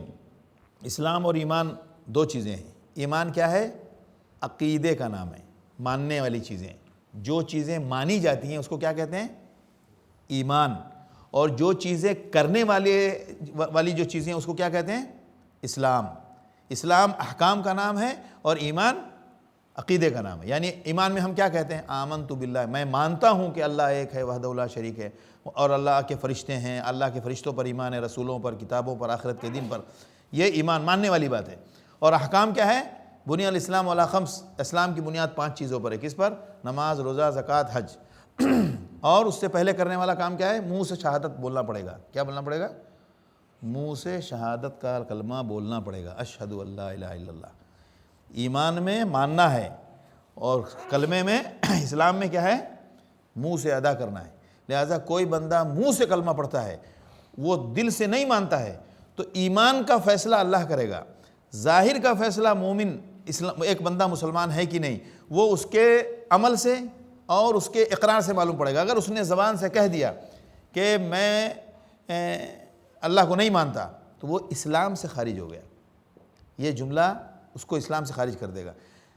اسلام اور ایمان دو چیزیں ہیں۔ ایمان کیا ہے؟ عقیدے کا نام ہے، ماننے والی چیزیں، جو چیزیں مانی جاتی ہیں اس کو کیا کہتے ہیں؟ ایمان، اور جو چیزیں کرنے والی جو چیزیں اس کو کیا کہتے ہیں؟ اسلام۔ اسلام احکام کا نام ہے اور ایمان عقیدے کا نام ہے۔ یعنی ایمان میں ہم کیا کہتے ہیں؟ آمنت باللہ، میں مانتا ہوں کہ اللہ ایک ہے، وحدہ لا شریک ہے، اور اللہ کے فرشتے ہیں، اللہ کے فرشتوں پر ایمان ہے، رسولوں پر، کتابوں پر، آخرت کے دن پر، یہ ایمان ماننے والی بات ہے۔ اور احکام کیا ہے؟ بنی الاسلام علی خمس، اسلام کی بنیاد 5 چیزوں پر ہے۔ کس پر؟ نماز، روزہ، زکوٰۃ، حج۔ اور اس سے پہلے کرنے والا کام کیا ہے؟ منہ سے شہادت بولنا پڑے گا۔ کیا بولنا پڑے گا؟ منہ سے شہادت کا کلمہ بولنا پڑے گا، اشہد ان لا الہ الا اللہ۔ ایمان میں ماننا ہے، اور کلمے میں، اسلام میں کیا ہے؟ منہ سے ادا کرنا ہے۔ لہٰذا کوئی بندہ منہ سے کلمہ پڑھتا ہے، وہ دل سے نہیں مانتا ہے، تو ایمان کا فیصلہ اللہ کرے گا۔ ظاہر کا فیصلہ مومن، ایک بندہ مسلمان ہے کہ نہیں، وہ اس کے عمل سے اور اس کے اقرار سے معلوم پڑے گا۔ اگر اس نے زبان سے کہہ دیا کہ میں اللہ کو نہیں مانتا، تو وہ اسلام سے خارج ہو گیا، یہ جملہ اس کو اسلام سے خارج کر دے گا۔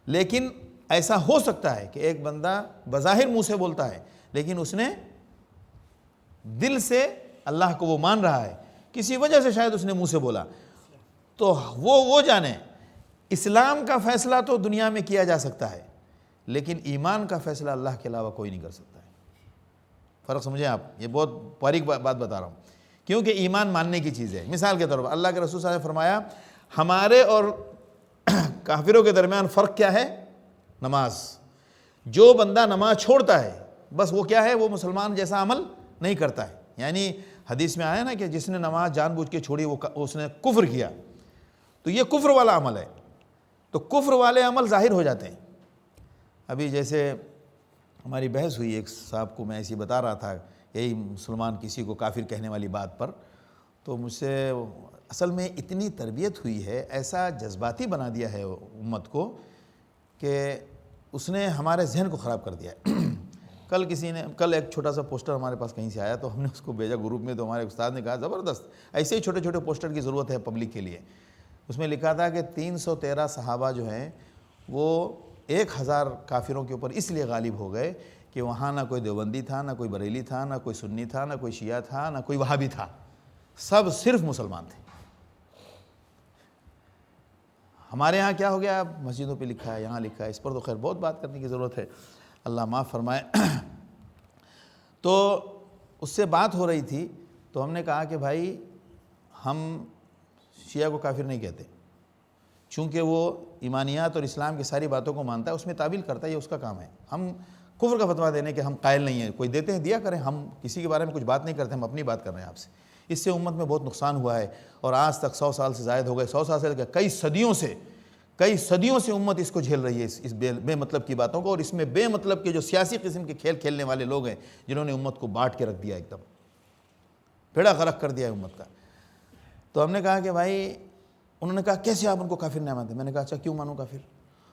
لیکن ایسا ہو سکتا ہے کہ ایک بندہ بظاہر منہ سے بولتا ہے، لیکن اس نے دل سے اللہ کو وہ مان رہا ہے، کسی وجہ سے شاید اس نے منہ سے بولا، تو وہ جانے اسلام کا فیصلہ تو دنیا میں کیا جا سکتا ہے، لیکن ایمان کا فیصلہ اللہ کے علاوہ کوئی نہیں کر سکتا ہے۔ فرق سمجھیں آپ، یہ بہت باریک بات بتا رہا ہوں، کیونکہ ایمان ماننے کی چیز ہے۔ مثال کے طور پر اللہ کے رسول صلی اللہ علیہ وسلم نے فرمایا ہمارے اور کافروں کے درمیان فرق کیا ہے؟ نماز۔ جو بندہ نماز چھوڑتا ہے بس وہ کیا ہے؟ وہ مسلمان جیسا عمل نہیں کرتا ہے۔ یعنی حدیث میں آیا نا کہ جس نے نماز جان بوجھ کے چھوڑی اس نے کفر کیا، تو یہ کفر والا عمل ہے۔ تو کفر والے عمل ظاہر ہو جاتے ہیں۔ ابھی جیسے ہماری بحث ہوئی، ایک صاحب کو میں ایسی بتا رہا تھا یہی مسلمان کسی کو کافر کہنے والی بات پر، تو مجھ سے اصل میں اتنی تربیت ہوئی ہے، ایسا جذباتی بنا دیا ہے امت کو کہ اس نے ہمارے ذہن کو خراب کر دیا ہے۔ کل ایک چھوٹا سا پوسٹر ہمارے پاس کہیں سے آیا تو ہم نے اس کو بھیجا گروپ میں، تو ہمارے استاد نے کہا زبردست، ایسے ہی چھوٹے چھوٹے پوسٹر کی ضرورت ہے پبلک کے لیے۔ اس میں لکھا تھا کہ 313 صحابہ جو ہیں وہ 1000 کافروں کے اوپر اس لیے غالب ہو گئے کہ وہاں نہ کوئی دیوبندی تھا، نہ کوئی بریلی تھا، نہ کوئی سنی تھا، نہ کوئی شیعہ تھا، نہ کوئی وہابی تھا، سب صرف مسلمان تھے۔ ہمارے ہاں کیا ہو گیا؟ مسجدوں پہ لکھا ہے، یہاں لکھا ہے، اس پر تو خیر بہت بات کرنے کی ضرورت ہے، اللہ معاف فرمائے۔ تو اس سے بات ہو رہی تھی تو ہم نے کہا کہ بھائی ہم شیعہ کو کافر نہیں کہتے، چونکہ وہ ایمانیات اور اسلام کی ساری باتوں کو مانتا ہے، اس میں تعویل کرتا ہے، یہ اس کا کام ہے۔ ہم کفر کا فتویٰ دینے کے ہم قائل نہیں ہیں، کوئی دیتے ہیں دیا کریں، ہم کسی کے بارے میں کچھ بات نہیں کرتے، ہم اپنی بات کر رہے ہیں آپ سے۔ اس سے امت میں بہت نقصان ہوا ہے، اور آج تک 100 سال سے زائد ہو گئے، 100 سال سے کئی صدیوں سے امت اس کو جھیل رہی ہے، اس بے مطلب کی باتوں کو، اور اس میں بے مطلب کے جو سیاسی قسم کے کھیل کھیلنے والے لوگ ہیں جنہوں نے امت کو بانٹ کے رکھ دیا، ایک دم بھیڑا غرق کر دیا ہے امت کا۔ تو ہم نے کہا کہ بھائی، انہوں نے کہا کیسے آپ ان کو کافر نہیں مانتے؟ میں نے کہا اچھا کیوں مانوں کافر؟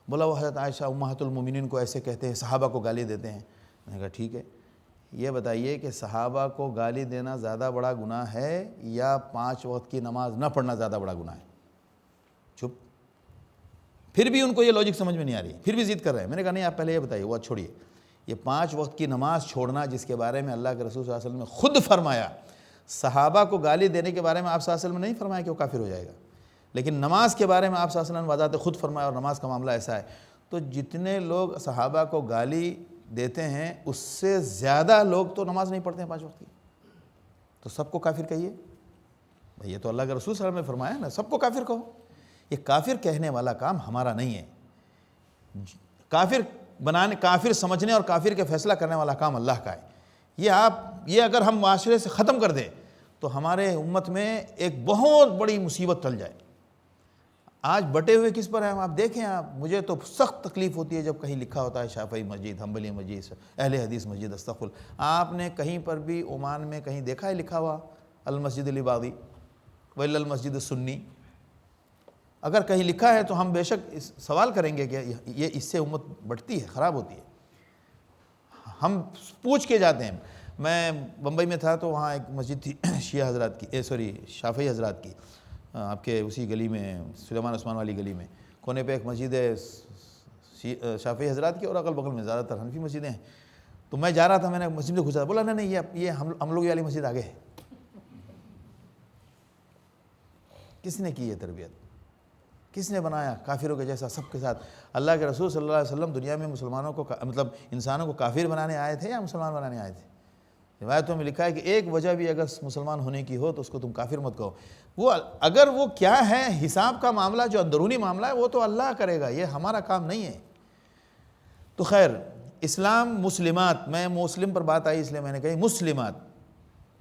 بولا وہ حضرت عائشہ امہات المومنین کو ایسے کہتے ہیں، صحابہ کو گالی دیتے ہیں۔ میں نے کہا ٹھیک ہے، یہ بتائیے کہ صحابہ کو گالی دینا زیادہ بڑا گناہ ہے یا 5 وقت کی نماز نہ پڑھنا زیادہ بڑا گناہ ہے؟ چپ۔ پھر بھی ان کو یہ لاجک سمجھ میں نہیں آ رہی، پھر بھی ضد کر رہے ہیں۔ میں نے کہا نہیں، آپ پہلے یہ بتائیے، وہ چھوڑیے، یہ 5 وقت کی نماز چھوڑنا جس کے بارے میں اللہ کے رسول صلی اللہ علیہ وسلم نے خود فرمایا، صحابہ کو گالی دینے کے بارے میں آپ صلی اللہ علیہ وسلم نے نہیں فرمایا کہ وہ کافر ہو جائے گا، لیکن نماز کے بارے میں آپ صلی اللہ علیہ وسلم نے بذات خود فرمایا، اور نماز کا معاملہ ایسا ہے۔ تو جتنے لوگ صحابہ کو گالی دیتے ہیں اس سے زیادہ لوگ تو نماز نہیں پڑھتے ہیں 5 وقت کی، تو سب کو کافر کہیے؟ بھئی یہ تو اللہ کے رسول صلی اللہ علیہ وسلم نے فرمایا نا، سب کو کافر کہو۔ یہ کافر کہنے والا کام ہمارا نہیں ہے، کافر سمجھنے اور کافر کے فیصلہ کرنے والا کام اللہ کا ہے۔ یہ اگر ہم معاشرے سے ختم کر دیں تو ہمارے امت میں ایک بہت بڑی مصیبت ٹل جائے۔ آج بٹے ہوئے کس پر ہیں آپ دیکھیں، مجھے تو سخت تکلیف ہوتی ہے جب کہیں لکھا ہوتا ہے شافعی مسجد، حنبلی مسجد، اہل حدیث مسجد، استغفر۔ آپ نے کہیں پر بھی عمان میں کہیں دیکھا ہے لکھا ہوا المسجد لباغی وإلا المسجد السنی؟ اگر کہیں لکھا ہے تو ہم بے شک سوال کریں گے کہ یہ اس سے امت بڑھتی ہے، خراب ہوتی ہے۔ ہم پوچھ کے جاتے ہیں۔ میں بمبئی میں تھا تو وہاں ایک مسجد تھی شیعہ حضرات کی، شافعی حضرات کی، آپ کے اسی گلی میں، سلیمان عثمان والی گلی میں کونے پہ ایک مسجد ہے شافعی حضرات کی، اور اگل بغل میں زیادہ تر حنفی مسجدیں ہیں۔ تو میں جا رہا تھا، میں نے مسجد میں گھسا، بولا نہیں یہ ہم لوگ والی مسجد آگے ہے۔ کس نے کی یہ تربیت؟ کس نے بنایا کافروں کے جیسا سب کے ساتھ؟ اللہ کے رسول صلی اللہ علیہ وسلم دنیا میں مسلمانوں کو انسانوں کو کافر بنانے آئے تھے یا مسلمان بنانے آئے تھے؟ روایتوں میں لکھا ہے کہ ایک وجہ بھی اگر مسلمان ہونے کی ہو تو اس کو تم کافر مت کہو۔ اگر وہ کیا ہے حساب کا معاملہ، جو اندرونی معاملہ ہے وہ تو اللہ کرے گا، یہ ہمارا کام نہیں ہے۔ تو خیر، اسلام مسلمات، میں مسلم پر بات آئی اس لیے میں نے کہی مسلمات،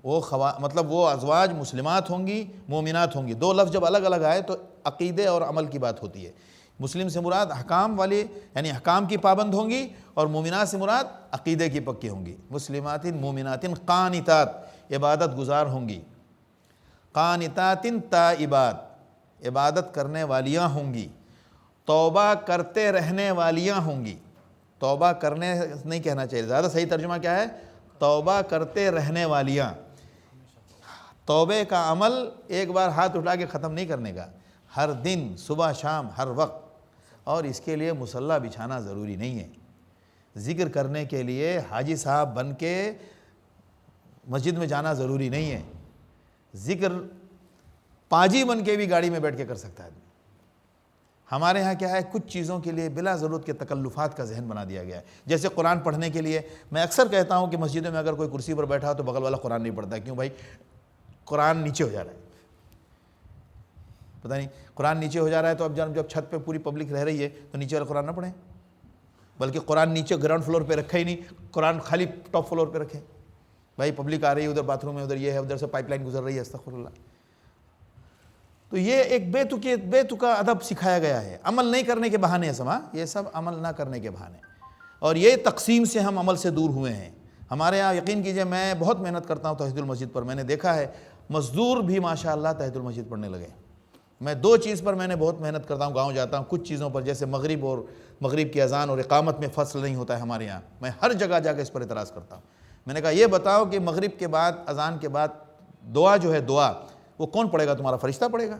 وہ ازواج مسلمات ہوں گی، مومنات ہوں گی۔ 2 لفظ جب الگ الگ آئے تو عقیدے اور عمل کی بات ہوتی ہے۔ مسلم سے مراد احکام والی، یعنی احکام کی پابند ہوں گی، اور مومنات سے مراد عقیدے کی پکی ہوں گی۔ مسلمات مومنات قانتات، عبادت گزار ہوں گی، قانتات تائبات، عبادت کرنے والیاں ہوں گی، توبہ کرتے رہنے والیاں ہوں گی۔ توبہ کرنے نہیں کہنا چاہیے، زیادہ صحیح ترجمہ کیا ہے؟ توبہ کرتے رہنے والیاں۔ توبے کا عمل ایک بار ہاتھ اٹھا کے ختم نہیں کرنے کا، ہر دن، صبح شام، ہر وقت، اور اس کے لیے مصلی بچھانا ضروری نہیں ہے۔ ذکر کرنے کے لیے حاجی صاحب بن کے مسجد میں جانا ضروری نہیں ہے۔ ذکر پاجی بن کے بھی گاڑی میں بیٹھ کے کر سکتا ہے آدمی۔ ہمارے ہاں کیا ہے، کچھ چیزوں کے لیے بلا ضرورت کے تکلفات کا ذہن بنا دیا گیا ہے. جیسے قرآن پڑھنے کے لیے میں اکثر کہتا ہوں کہ مسجدوں میں اگر کوئی کرسی پر بیٹھا ہو تو بغل والا قرآن نہیں پڑھتا. کیوں بھائی؟ قرآن نیچے ہو جا رہا ہے. پتہ نہیں قرآن نیچے ہو جا رہا ہے تو اب جب چھت پہ پوری پبلک رہ رہی ہے تو نیچے والا قرآن نہ پڑھیں، بلکہ قرآن نیچے گراؤنڈ فلور پہ رکھا ہی نہیں، قرآن خالی ٹاپ فلور پہ رکھیں. بھائی پبلک آ رہی ہے، ادھر باتھ روم ہے، ادھر یہ ہے، ادھر سے پائپ لائن گزر رہی ہے، استغفر اللہ. تو یہ ایک بے تکا ادب سکھایا گیا ہے. عمل نہیں کرنے کے بہانے ہیں یہ سب عمل نہ کرنے کے بہانے. اور یہ تقسیم سے ہم عمل سے دور ہوئے ہیں. ہمارے یہاں یقین کیجئے، میں بہت محنت کرتا ہوں تحیۃ المسجد پر. میں نے دیکھا ہے مزدور بھی ماشاءاللہ تحیۃ المسجد پڑھنے لگے. میں 2 چیز پر میں نے بہت محنت کرتا ہوں. گاؤں جاتا ہوں کچھ چیزوں پر، جیسے مغرب کی اذان اور اقامت میں فصل نہیں ہوتا ہے ہمارے یہاں. میں ہر جگہ جا کے اس پر اعتراض کرتا ہوں. میں نے کہا یہ بتاؤ کہ مغرب کے بعد، اذان کے بعد دعا جو ہے، دعا وہ کون پڑھے گا؟ تمہارا فرشتہ پڑھے گا.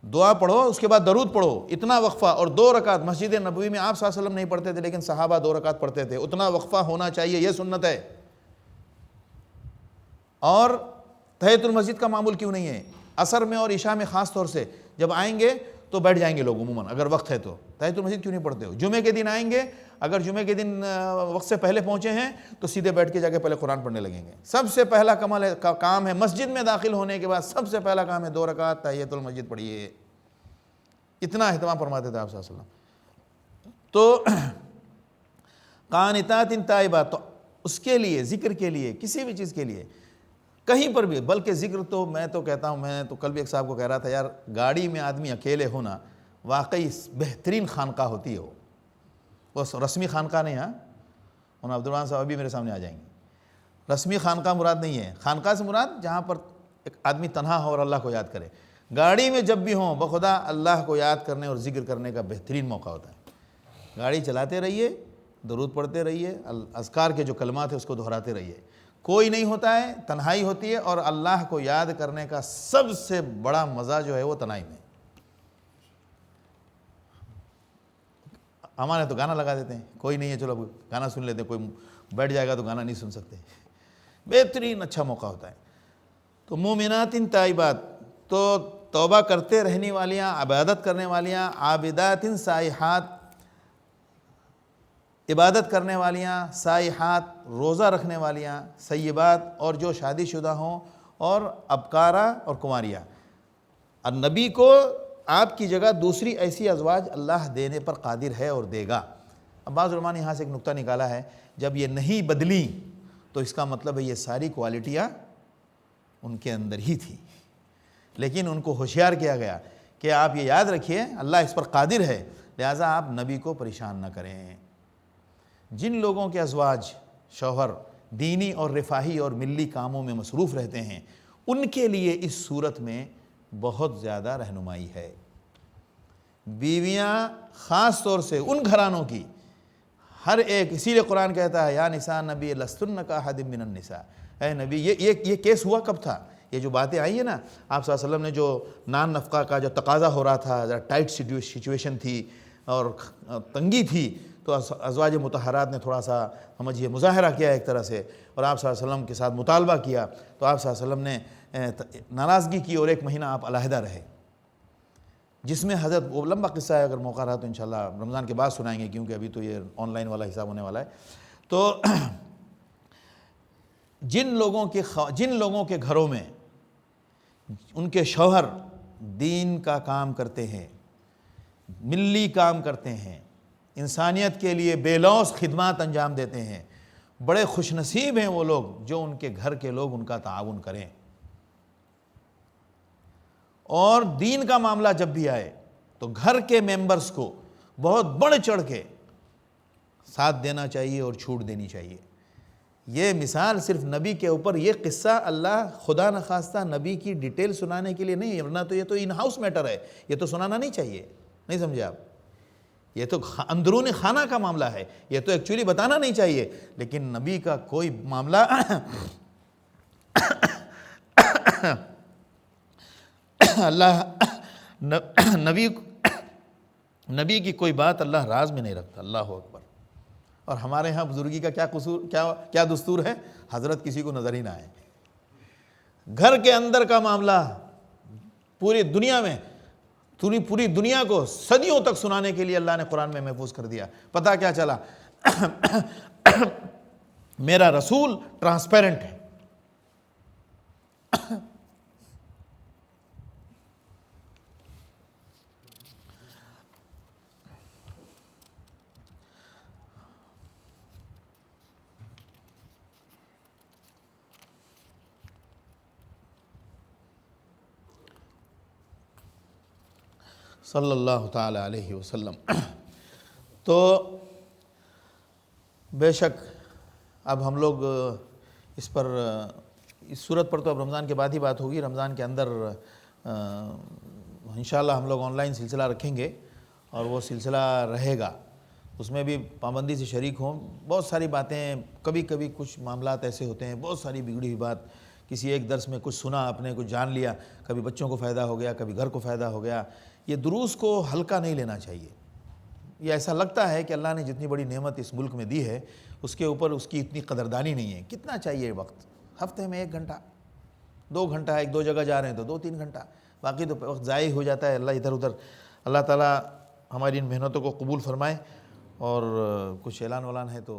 دعا پڑھو، اس کے بعد درود پڑھو. اتنا وقفہ اور 2 رکعت مسجد نبوی میں آپ صلی اللہ علیہ وسلم نہیں پڑھتے تھے، لیکن صحابہ 2 رکعت پڑھتے تھے. اتنا وقفہ ہونا چاہیے، یہ سنت ہے. اور تحیۃ المسجد کا معمول کیوں نہیں ہے؟ عصر میں اور عشاء میں خاص طور سے جب آئیں گے تو بیٹھ جائیں گے لوگ عموماً، اگر وقت ہے تو. تحیۃ المسجد کیوں نہیں پڑھتے ہو؟ جمعے کے دن آئیں گے، اگر جمعے کے دن وقت سے پہلے پہنچے ہیں تو سیدھے بیٹھ کے جا کے پہلے قرآن پڑھنے لگیں گے. سب سے پہلا کام ہے مسجد میں داخل ہونے کے بعد، سب سے پہلا کام ہے 2 رکعت تحیۃ المسجد پڑھیے. اتنا اہتمام فرماتے تھے آپ صلی اللہ علیہ وسلم. تو قانتات تائبات، تو اس کے لیے، ذکر کے لیے، کسی بھی چیز کے لیے کہیں پر بھی، بلکہ ذکر تو میں تو کہتا ہوں، میں تو کل بھی ایک صاحب کو کہہ رہا تھا، یار گاڑی میں آدمی اکیلے ہونا واقعی بہترین خانقاہ ہوتی ہے. وہ رسمی خانقاہ نہیں. ہاں عبدالرحمٰن صاحب ابھی میرے سامنے آ جائیں گے. رسمی خانقاہ مراد نہیں ہے. خانقاہ سے مراد جہاں پر ایک آدمی تنہا ہو اور اللہ کو یاد کرے. گاڑی میں جب بھی ہوں بخدا اللہ کو یاد کرنے اور ذکر کرنے کا بہترین موقع ہوتا ہے. گاڑی چلاتے رہیے، درود پڑھتے رہیے، اذکار کے جو کلمات ہیں اس کو دہراتے رہیے. کوئی نہیں ہوتا ہے، تنہائی ہوتی ہے، اور اللہ کو یاد کرنے کا سب سے بڑا مزہ جو ہے وہ تنہائی میں. ہمارے تو گانا لگا دیتے ہیں، کوئی نہیں ہے چلو گانا سن لیتے ہیں، کوئی بیٹھ جائے گا تو گانا نہیں سن سکتے. بہترین اچھا موقع ہوتا ہے. تو مومنات تائبات، تو توبہ کرتے رہنے والیاں، عبادت کرنے والیاں، عابدات سائحات، عبادت کرنے والیاں، سائحات، روزہ رکھنے والیاں، سیبات، اور جو شادی شدہ ہوں، اور ابکارہ اور کنواریاں. اور نبی کو آپ کی جگہ دوسری ایسی ازواج اللہ دینے پر قادر ہے اور دے گا. اب بعض علماء نے یہاں سے ایک نقطہ نکالا ہے، جب یہ نہیں بدلی تو اس کا مطلب ہے یہ ساری کوالٹیاں ان کے اندر ہی تھی، لیکن ان کو ہوشیار کیا گیا کہ آپ یہ یاد رکھیے اللہ اس پر قادر ہے، لہٰذا آپ نبی کو پریشان نہ کریں. جن لوگوں کے ازواج، شوہر دینی اور رفاہی اور ملی کاموں میں مصروف رہتے ہیں، ان کے لیے اس صورت میں بہت زیادہ رہنمائی ہے. بیویاں خاص طور سے ان گھرانوں کی، ہر ایک، اسی لیے قرآن کہتا ہے یا نساء نبی لستن کاحد من النساء. اے نبی، یہ کیس ہوا کب تھا؟ یہ جو باتیں آئی ہیں نا، آپ صلی اللہ علیہ وسلم نے جو نان نفقہ کا جو تقاضا ہو رہا تھا، ذرا ٹائٹ سچویشن تھی اور تنگی تھی، تو ازواج مطہرات نے تھوڑا سا سمجھیے مظاہرہ کیا ایک طرح سے، اور آپ صلی اللہ علیہ وسلم کے ساتھ مطالبہ کیا، تو آپ صلی اللہ علیہ وسلم نے ناراضگی کی اور 1 مہینہ آپ علیحدہ رہے، جس میں حضرت، وہ لمبا قصہ ہے، اگر موقع رہا تو انشاءاللہ رمضان کے بعد سنائیں گے، کیونکہ ابھی تو یہ آن لائن والا حساب ہونے والا ہے. تو جن لوگوں کے گھروں میں ان کے شوہر دین کا کام کرتے ہیں، ملی کام کرتے ہیں، انسانیت کے لیے بے لوث خدمات انجام دیتے ہیں، بڑے خوش نصیب ہیں وہ لوگ جو ان کے گھر کے لوگ ان کا تعاون کریں. اور دین کا معاملہ جب بھی آئے تو گھر کے ممبرز کو بہت بڑھ چڑھ کے ساتھ دینا چاہیے اور چھوٹ دینی چاہیے. یہ مثال صرف نبی کے اوپر، یہ قصہ اللہ خدا نخواستہ نبی کی ڈیٹیل سنانے کے لیے نہیں، ورنہ تو یہ تو ان ہاؤس میٹر ہے، یہ تو سنانا نہیں چاہیے. نہیں سمجھے آپ؟ یہ تو اندرون خانہ کا معاملہ ہے، یہ تو ایکچولی بتانا نہیں چاہیے. لیکن نبی کا کوئی معاملہ اللہ نبی کی کوئی بات اللہ راز میں نہیں رکھتا. اللہ اکبر. اور ہمارے ہاں بزرگی کا کیا دستور ہے؟ حضرت کسی کو نظر ہی نہ آئے. گھر کے اندر کا معاملہ پوری دنیا میں پوری دنیا کو صدیوں تک سنانے کے لیے اللہ نے قرآن میں محفوظ کر دیا۔ پتہ کیا چلا؟ میرا رسول ٹرانسپیرنٹ ہے۔ صلی اللہ تعالیٰ علیہ وسلم۔ تو بے شک اب ہم لوگ اس پر، اس صورت پر تو اب رمضان کے بعد ہی بات ہوگی۔ رمضان کے اندر انشاءاللہ ہم لوگ آن لائن سلسلہ رکھیں گے اور وہ سلسلہ رہے گا، اس میں بھی پابندی سے شریک ہوں۔ بہت ساری باتیں، کبھی کبھی کچھ معاملات ایسے ہوتے ہیں، بہت ساری بگڑی ہوئی بات، کسی ایک درس میں کچھ سنا، آپ نے کچھ جان لیا، کبھی بچوں کو فائدہ ہو گیا، کبھی گھر کو فائدہ ہو گیا۔ یہ دروس کو ہلکا نہیں لینا چاہیے۔ یہ ایسا لگتا ہے کہ اللہ نے جتنی بڑی نعمت اس ملک میں دی ہے اس کے اوپر اس کی اتنی قدردانی نہیں ہے۔ کتنا چاہیے وقت؟ ہفتے میں 1 گھنٹہ، 2 گھنٹہ، 1-2 جگہ جا رہے ہیں تو 2-3 گھنٹہ، باقی تو وقت ضائع ہو جاتا ہے۔ اللہ ادھر ادھر، اللہ تعالیٰ ہماری ان محنتوں کو قبول فرمائے۔ اور کچھ اعلان ہے تو